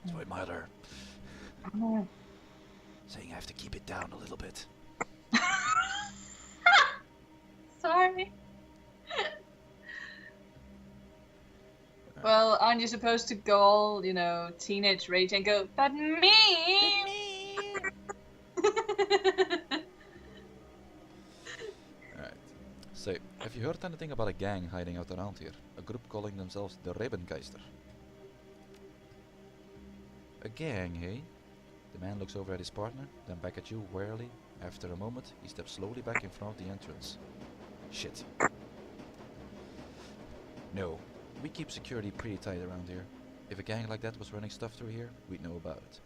It's my mother. Oh. Saying I have to keep it down a little bit. Sorry. Well, aren't you supposed to go all, you know, teenage rage and go, but me? Alright. Say, have you heard anything about a gang hiding out around here? A group calling themselves the Rebengeister. A gang, hey? The man looks over at his partner, then back at you warily. After a moment, he steps slowly back in front of the entrance. Shit. No. We keep security pretty tight around here. If a gang like that was running stuff through here, we'd know about it.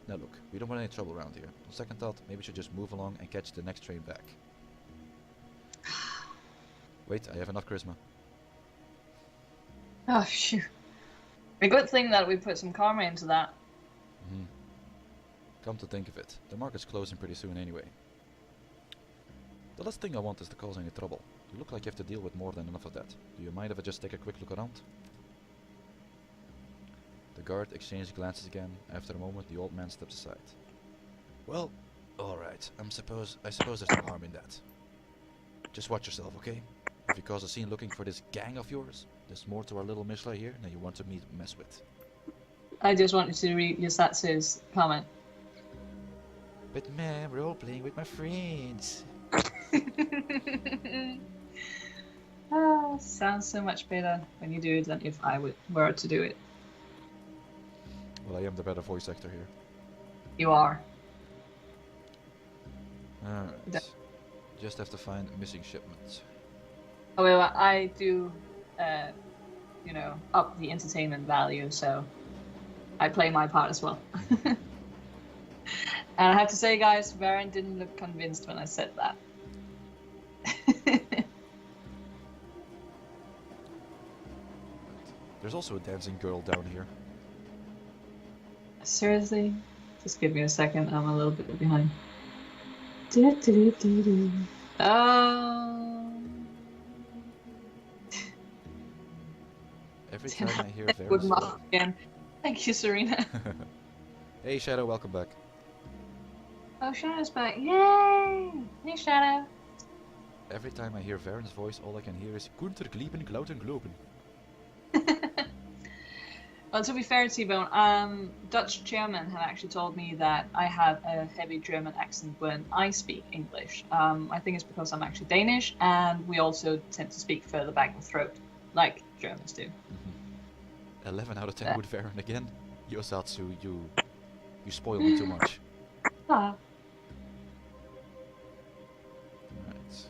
Now look, we don't want any trouble around here. On second thought, maybe we should just move along and catch the next train back. Wait, I have enough charisma. Oh, shoot. A good thing that we put some karma into that. Mm-hmm. Come to think of it, the market's closing pretty soon anyway. The last thing I want is to cause any trouble. You look like you have to deal with more than enough of that. Do you mind if I just take a quick look around? The guard exchanged glances again. After a moment, the old man steps aside. Well, alright. I suppose there's no harm in that. Just watch yourself, okay? If you cause a scene looking for this gang of yours, there's more to our little Mishla here than you want to mess with. I just wanted to read Yosatsu's comment. But man, role-playing with my friends. Oh, sounds so much better when you do it than if I were to do it. Well, I am the better voice actor here. You are. Alright. Just have to find missing shipments. However, I do, you know, up the entertainment value, so I play my part as well. And I have to say, guys, Varren didn't look convinced when I said that. There's also a dancing girl down here. Seriously? Just give me a second, I'm a little bit behind. Oh. Every time I hear Good Varren's moth voice. again. Thank you, Serena. Hey Shadow, welcome back. Oh, Shadow's back. Yay! Hey, Shadow. Every time I hear Varren's voice, all I can hear is Kunter Glieben, Glauten Globen. Well, to be fair, T-Bone, Dutch chairman have actually told me that I have a heavy German accent when I speak English. I think it's because I'm actually Danish, and we also tend to speak further back in the throat, like Germans do. 11 out of 10 with Varren again. Yosatsu, you spoil me too much. Ah. Right.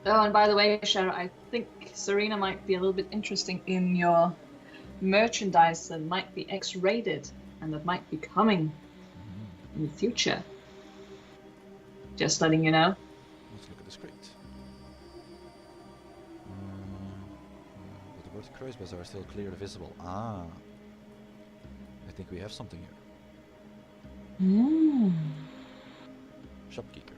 Oh, and by the way, Shadow, I think Serena might be a little bit interesting in your merchandise that might be X-rated and that might be coming in the future. Just letting you know. Let's look at this crate. But the word Crows Bazaar is still clearly visible. Ah. I think we have something here. Shopkeeper.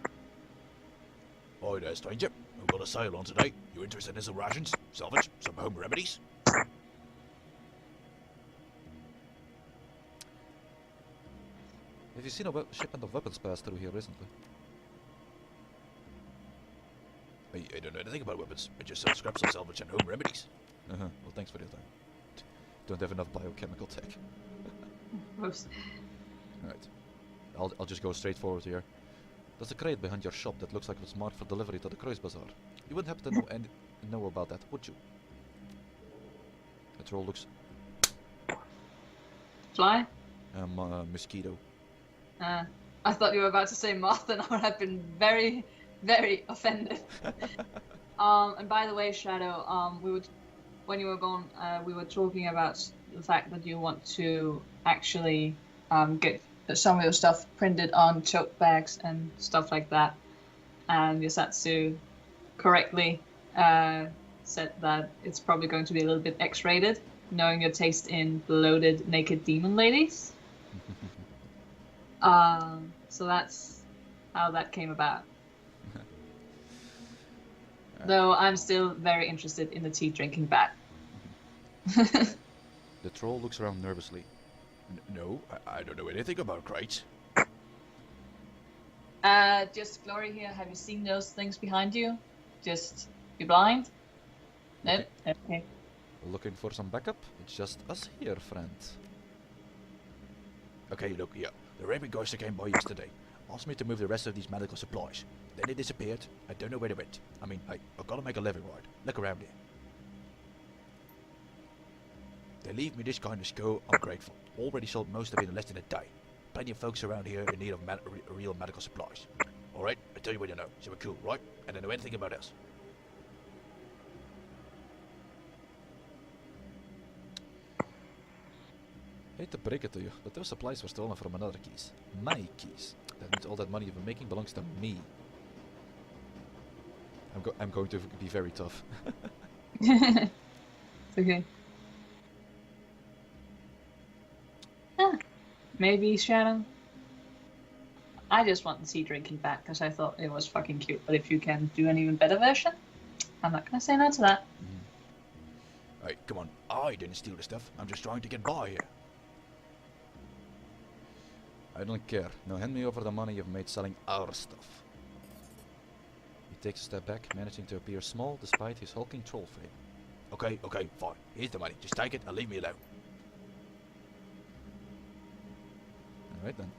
Hi there, stranger. We've got a sale on today. You interested in some rations, salvage, some home remedies? Have you seen a shipment of weapons pass through here recently? I don't know anything about weapons. I just sell scraps of salvage and home remedies. Well, thanks for your time. Don't have enough biochemical tech. Oops. Right. I'll just go straight forward here. There's a crate behind your shop that looks like it's marked for delivery to the Crows Bazaar. You wouldn't happen to know about that, would you? That roll looks... Fly? Mosquito. I thought you were about to say moth, and I would have been very, very offended. And by the way, Shadow, when you were gone, we were talking about the fact that you want to actually get some of your stuff printed on tote bags and stuff like that. And Yosatsu correctly said that it's probably going to be a little bit X-rated. knowing your taste in bloated naked demon ladies. So that's how that came about. Though I'm still very interested in the tea drinking back. The troll looks around nervously. No, I don't know anything about crates. Just Glory here. Have you seen those things behind you? Just you blind? Nope. Okay. Looking for some backup? It's just us here, friend. Okay, look, yeah. The raping guys that came by yesterday asked me to move the rest of these medical supplies. Then they disappeared. I don't know where they went. I mean, hey, I've got to make a living, right? Look around here. They leave me this kind of score, I'm grateful. Already sold most of it in less than a day. Plenty of folks around here in need of real medical supplies. Alright, I tell you what you know, so we're cool, right? I don't know anything about us. Hate to break it to you, but those supplies were stolen from another keys. My keys. That means all that money you've been making belongs to me. I'm going to be very tough. It's okay. Maybe Shadow. I just want the tea drinking back because I thought it was fucking cute. But if you can do an even better version, I'm not gonna say no to that. Hey, come on. I didn't steal the stuff. I'm just trying to get by here. I don't care. Now hand me over the money you've made selling our stuff. He takes a step back, managing to appear small despite his hulking troll frame. Okay, fine. Here's the money. Just take it and leave me alone. Alright then.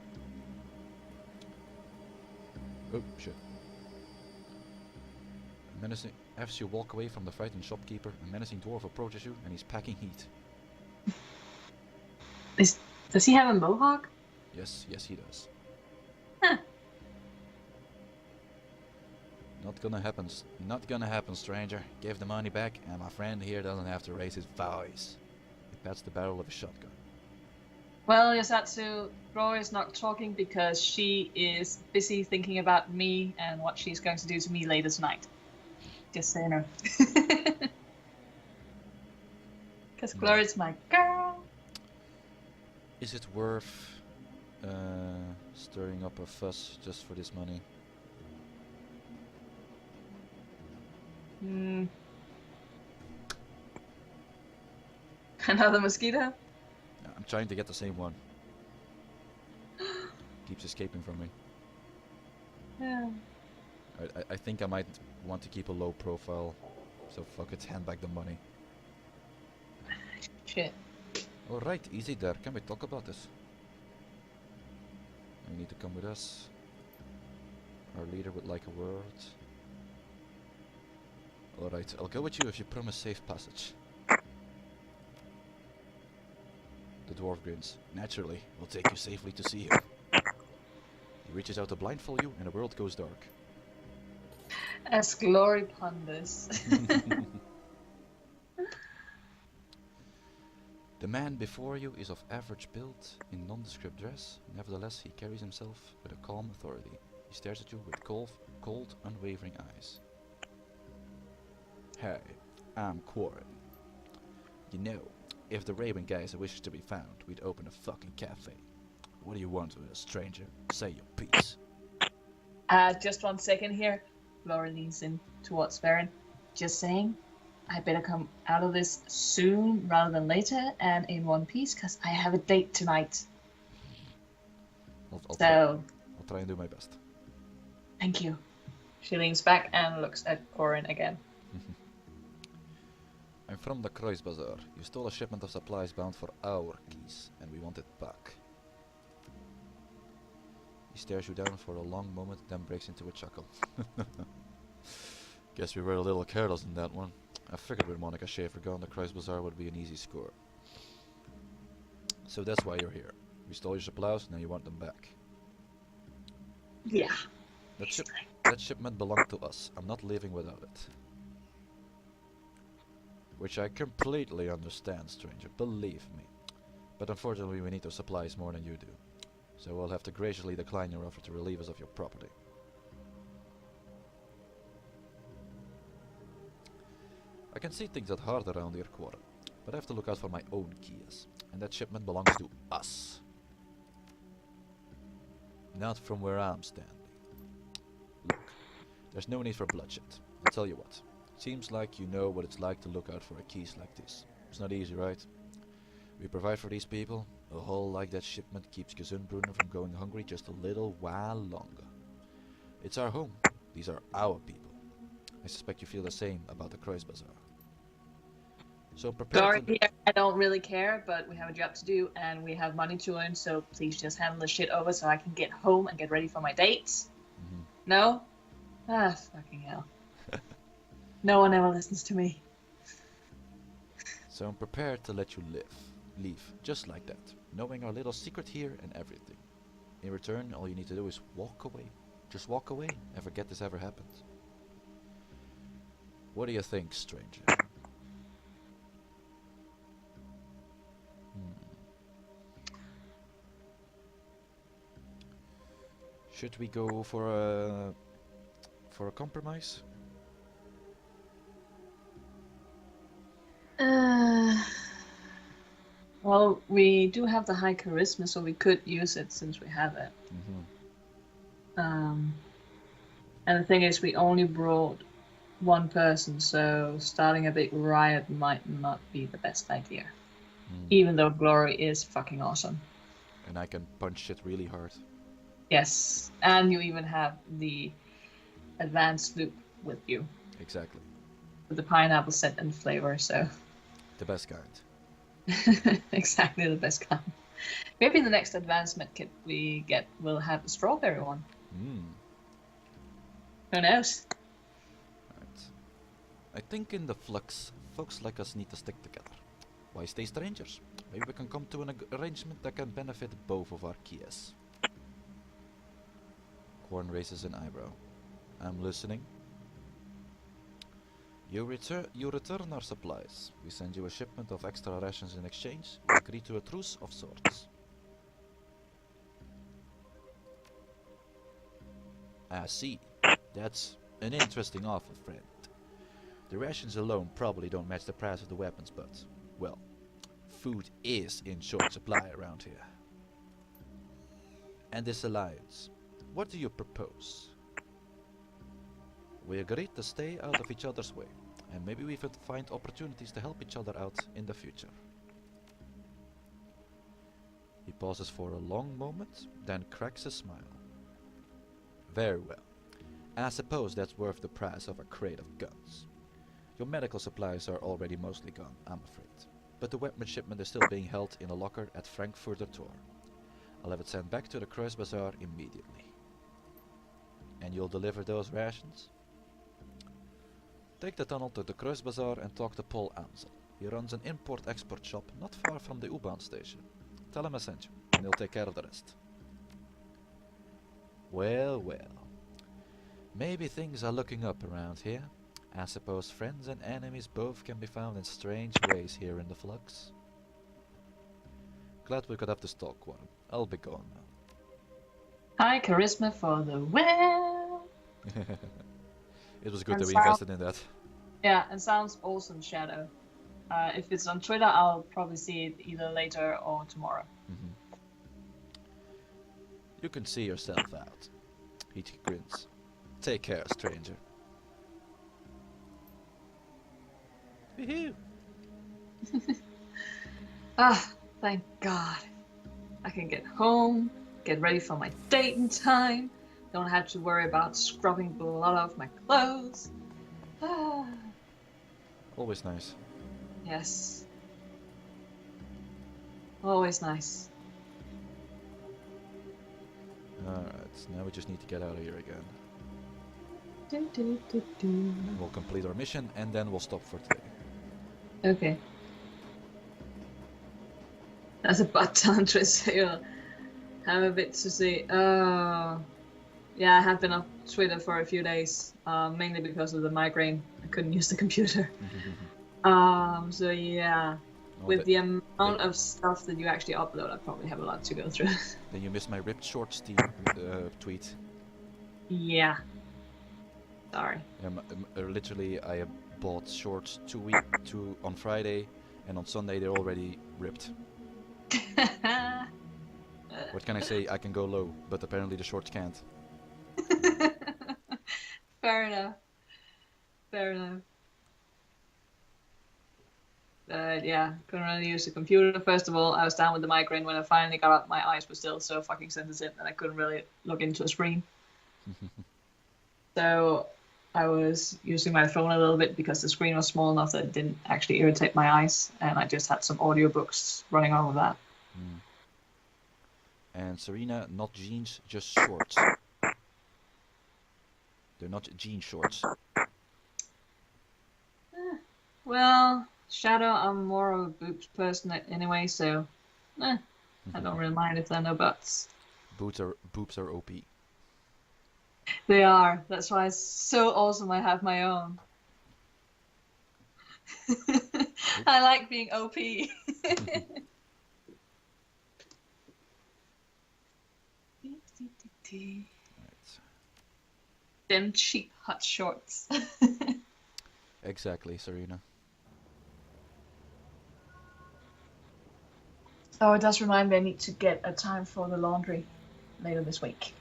Oh, shit. Menacing. As you walk away from the frightened shopkeeper, a menacing dwarf approaches you and he's packing heat. Does he have a mohawk? Yes, he does. Huh. Not gonna happen, stranger. Give the money back and my friend here doesn't have to raise his voice. He pats the barrel of a shotgun. Well, Yosatsu, Roy is not talking because she is busy thinking about me and what she's going to do to me later tonight. Just so you know. Because Glory's my girl. Is it worth stirring up a fuss just for this money? Another mosquito? I'm trying to get the same one. Keeps escaping from me. Yeah. I think I might want to keep a low profile, so fuck it, hand back the money. Shit. Alright, easy there. Can we talk about this? You need to come with us. Our leader would like a word. Alright, I'll go with you if you promise safe passage. The dwarf grins. Naturally, we'll take you safely to see him. He reaches out to blindfold you and the world goes dark. As Glory ponders. The man before you is of average build, in nondescript dress. Nevertheless, he carries himself with a calm authority. He stares at you with cold, unwavering eyes. Hey, I'm Quarren. You know, if the Raven guys wishes to be found, we'd open a fucking cafe. What do you want with us, stranger? Say your piece. Just 1 second here. Glory leans in towards Varren. Just saying, I better come out of this soon rather than later and in one piece, because I have a date tonight. I'll try and do my best. Thank you. She leans back and looks at Quarren again. I'm from the Kreuz Bazaar. You stole a shipment of supplies bound for our keys, and we want it back. He stares you down for a long moment, then breaks into a chuckle. Guess we were a little careless in that one. I figured with Monica Schaefer gone, the Kreuz Bazaar would be an easy score. So that's why you're here. We stole your supplies, now you want them back. Yeah. That shipment belonged to us. I'm not leaving without it. Which I completely understand, stranger, believe me. But unfortunately we need those supplies more than you do. So we'll have to graciously decline your offer to relieve us of your property. I can see things are hard around here, Quarren. But I have to look out for my own keys. And that shipment belongs to us. Not from where I'm standing. Look, there's no need for bloodshed. I'll tell you what. Seems like you know what it's like to look out for a keys like this. It's not easy, right? We provide for these people. A haul like that shipment keeps Gesundbrunnen from going hungry just a little while longer. It's our home. These are our people. I suspect you feel the same about the Kreuzbazaar. So prepare Sorry, to... Peter, I don't really care, but we have a job to do and we have money to earn, so please just handle the shit over so I can get home and get ready for my dates. No? Ah, fucking hell. No one ever listens to me. So I'm prepared to let you leave, just like that, knowing our little secret here and everything. In return, all you need to do is walk away. Just walk away and forget this ever happened. What do you think, stranger? Should we go for a compromise? Well, we do have the high charisma, so we could use it since we have it. And the thing is, we only brought one person, so starting a big riot might not be the best idea. Even though Glory is fucking awesome. And I can punch shit really hard. Yes, and you even have the advanced loop with you. Exactly. With the pineapple scent and flavor, so... The best kind. Exactly the best kind. Maybe the next advancement kit we get will have a strawberry one. Who knows? Right. I think in the flux, folks like us need to stick together. Why stay strangers? Maybe we can come to an arrangement that can benefit both of our keys. Korn raises an eyebrow. I'm listening. You return our supplies. We send you a shipment of extra rations in exchange. We agree to a truce of sorts. I see. That's an interesting offer, friend. The rations alone probably don't match the price of the weapons, but, well, food is in short supply around here. And this alliance, what do you propose? We agreed to stay out of each other's way, and maybe we could find opportunities to help each other out in the future. He pauses for a long moment, then cracks a smile. Very well. I suppose that's worth the price of a crate of guns. Your medical supplies are already mostly gone, I'm afraid. But the weapon shipment is still being held in a locker at Frankfurter Tor. I'll have it sent back to the Kreuzbazaar immediately. And you'll deliver those rations? Take the tunnel to the Kreuzbazaar and talk to Paul Amsel. He runs an import-export shop not far from the U-Bahn station. Tell him I sent you, and he'll take care of the rest. Well, well. Maybe things are looking up around here. I suppose friends and enemies both can be found in strange ways here in the Flux. Glad we could have this talk, Warren. I'll be gone now. High charisma for the win! It was good And that we sound- invested in that. Yeah, and sounds awesome, Shadow. If it's on Twitter, I'll probably see it either later or tomorrow. You can see yourself out. He grins. Take care, stranger. Woohoo! Ah, thank God. I can get home, get ready for my date in time, don't have to worry about scrubbing blood off my clothes. Ah, Always nice. yes. Always nice. Alright, now we just need to get out of here again. Do, do, do, do. We'll complete our mission and then we'll stop for today. Okay. That's a bad time to say. Have a bit to say. Yeah, I have been off Twitter for a few days, mainly because of the migraine. I couldn't use the computer. So yeah, Oh, with the amount of stuff that you actually upload, I probably have a lot to go through. Then you missed my ripped shorts tweet. Yeah. Sorry. Literally, I bought shorts on Friday, and on Sunday they're already ripped. What can I say? I can go low, but apparently the shorts can't. Fair enough. Fair enough. Yeah, couldn't really use the computer. First of all, I was down with the migraine when I finally got up. My eyes were still so fucking sensitive that I couldn't really look into a screen. So I was using my phone a little bit because the screen was small enough that it didn't actually irritate my eyes, and I just had some audiobooks running on with that. Mm. And Serena, not jeans, just shorts. They're not jean shorts. Well, Shadow, I'm more of a boobs person anyway, so I don't really mind if there are no butts. Boobs are OP. They are. That's why it's so awesome I have my own. I like being OP. Right. Them cheap hot shorts. Exactly, Serena. Oh, it does remind me I need to get a time for the laundry later this week.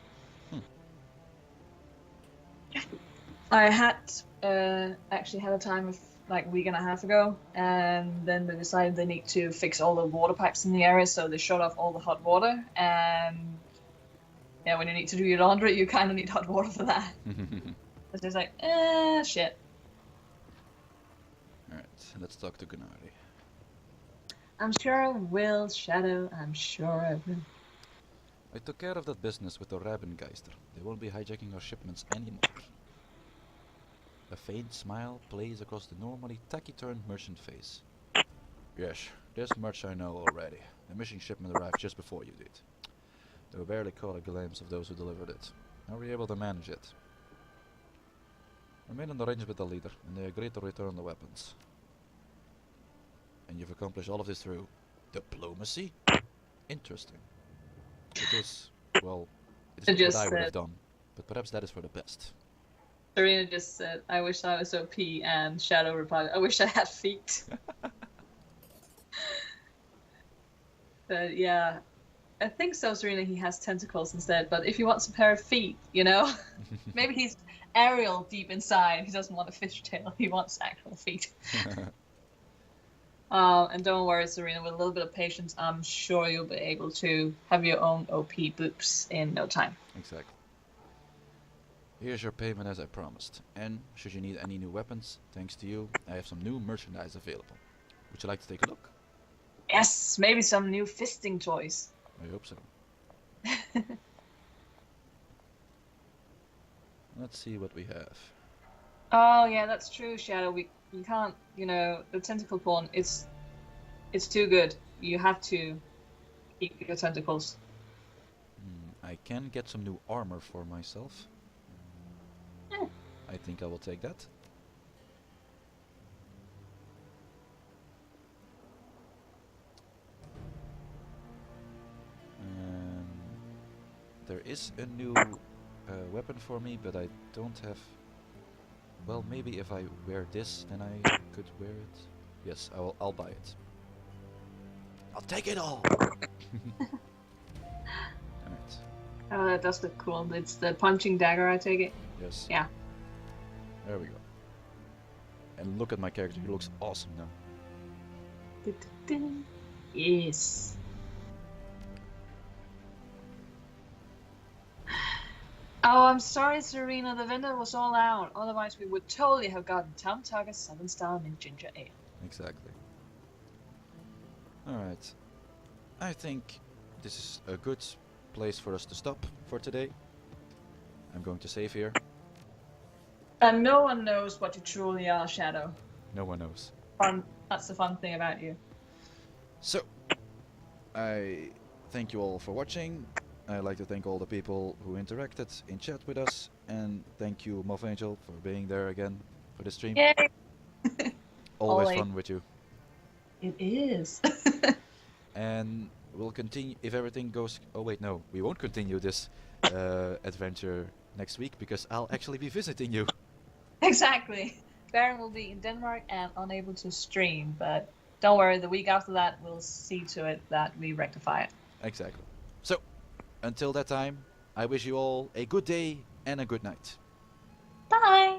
I had actually had a time like a week and a half ago, and then they decided they need to fix all the water pipes in the area, so they shut off all the hot water. And yeah, when you need to do your laundry, you kind of need hot water for that. It's just like, shit. Alright, let's talk to Gennady. I'm sure I will, Shadow. I'm sure I will. I took care of that business with the Rabengeister. They won't be hijacking our shipments anymore. A faint smile plays across the normally taciturn merchant face. Yes, this much I know already. The missing shipment arrived just before you did. Though barely caught a glimpse of those who delivered it. How were you able to manage it? I made an arrangement with the leader, and they agreed to return the weapons. And you've accomplished all of this through diplomacy? Interesting. It is, well, it is not what I would have done, but perhaps that is for the best. Serena just said, I wish I was OP, and Shadow replied, I wish I had feet. But yeah, I think so, Serena, he has tentacles instead, but if he wants a pair of feet, you know, maybe he's Ariel deep inside. He doesn't want a fishtail, he wants actual feet. And don't worry, Serena, with a little bit of patience, I'm sure you'll be able to have your own OP boobs in no time. Exactly. Here's your payment as I promised, and should you need any new weapons, thanks to you, I have some new merchandise available. Would you like to take a look? Yes, maybe some new fisting toys. I hope so. Let's see what we have. Oh yeah, that's true, Shadow. You can't, you know, the tentacle porn. It's too good. You have to keep your tentacles. I can get some new armor for myself. I think I will take that. There is a new weapon for me, but I don't have... Well, maybe if I wear this, then I could wear it. Yes, I'll buy it. I'll take it all! Alright. Oh, that does look cool. It's the punching dagger, I take it? Yes. Yeah. There we go. And look at my character, he looks awesome now. Yes. Oh, I'm sorry, Serena. The vendor was all out. Otherwise, we would totally have gotten Tom Tugger's 7-star mint ginger ale. Exactly. Alright. I think this is a good place for us to stop for today. I'm going to save here. And no one knows what you truly are, Shadow. No one knows. Fun. That's the fun thing about you. So, I thank you all for watching. I'd like to thank all the people who interacted in chat with us, and thank you, mothangel, for being there again for the stream. Yay! Always fun with you. It is. And we'll continue if everything goes... Oh wait, no, we won't continue this adventure next week because I'll actually be visiting you. Exactly. Varren will be in Denmark and unable to stream, but Don't worry, the week after that, we'll see to it that we rectify it. Exactly. So, until that time, I wish you all a good day and a good night. Bye!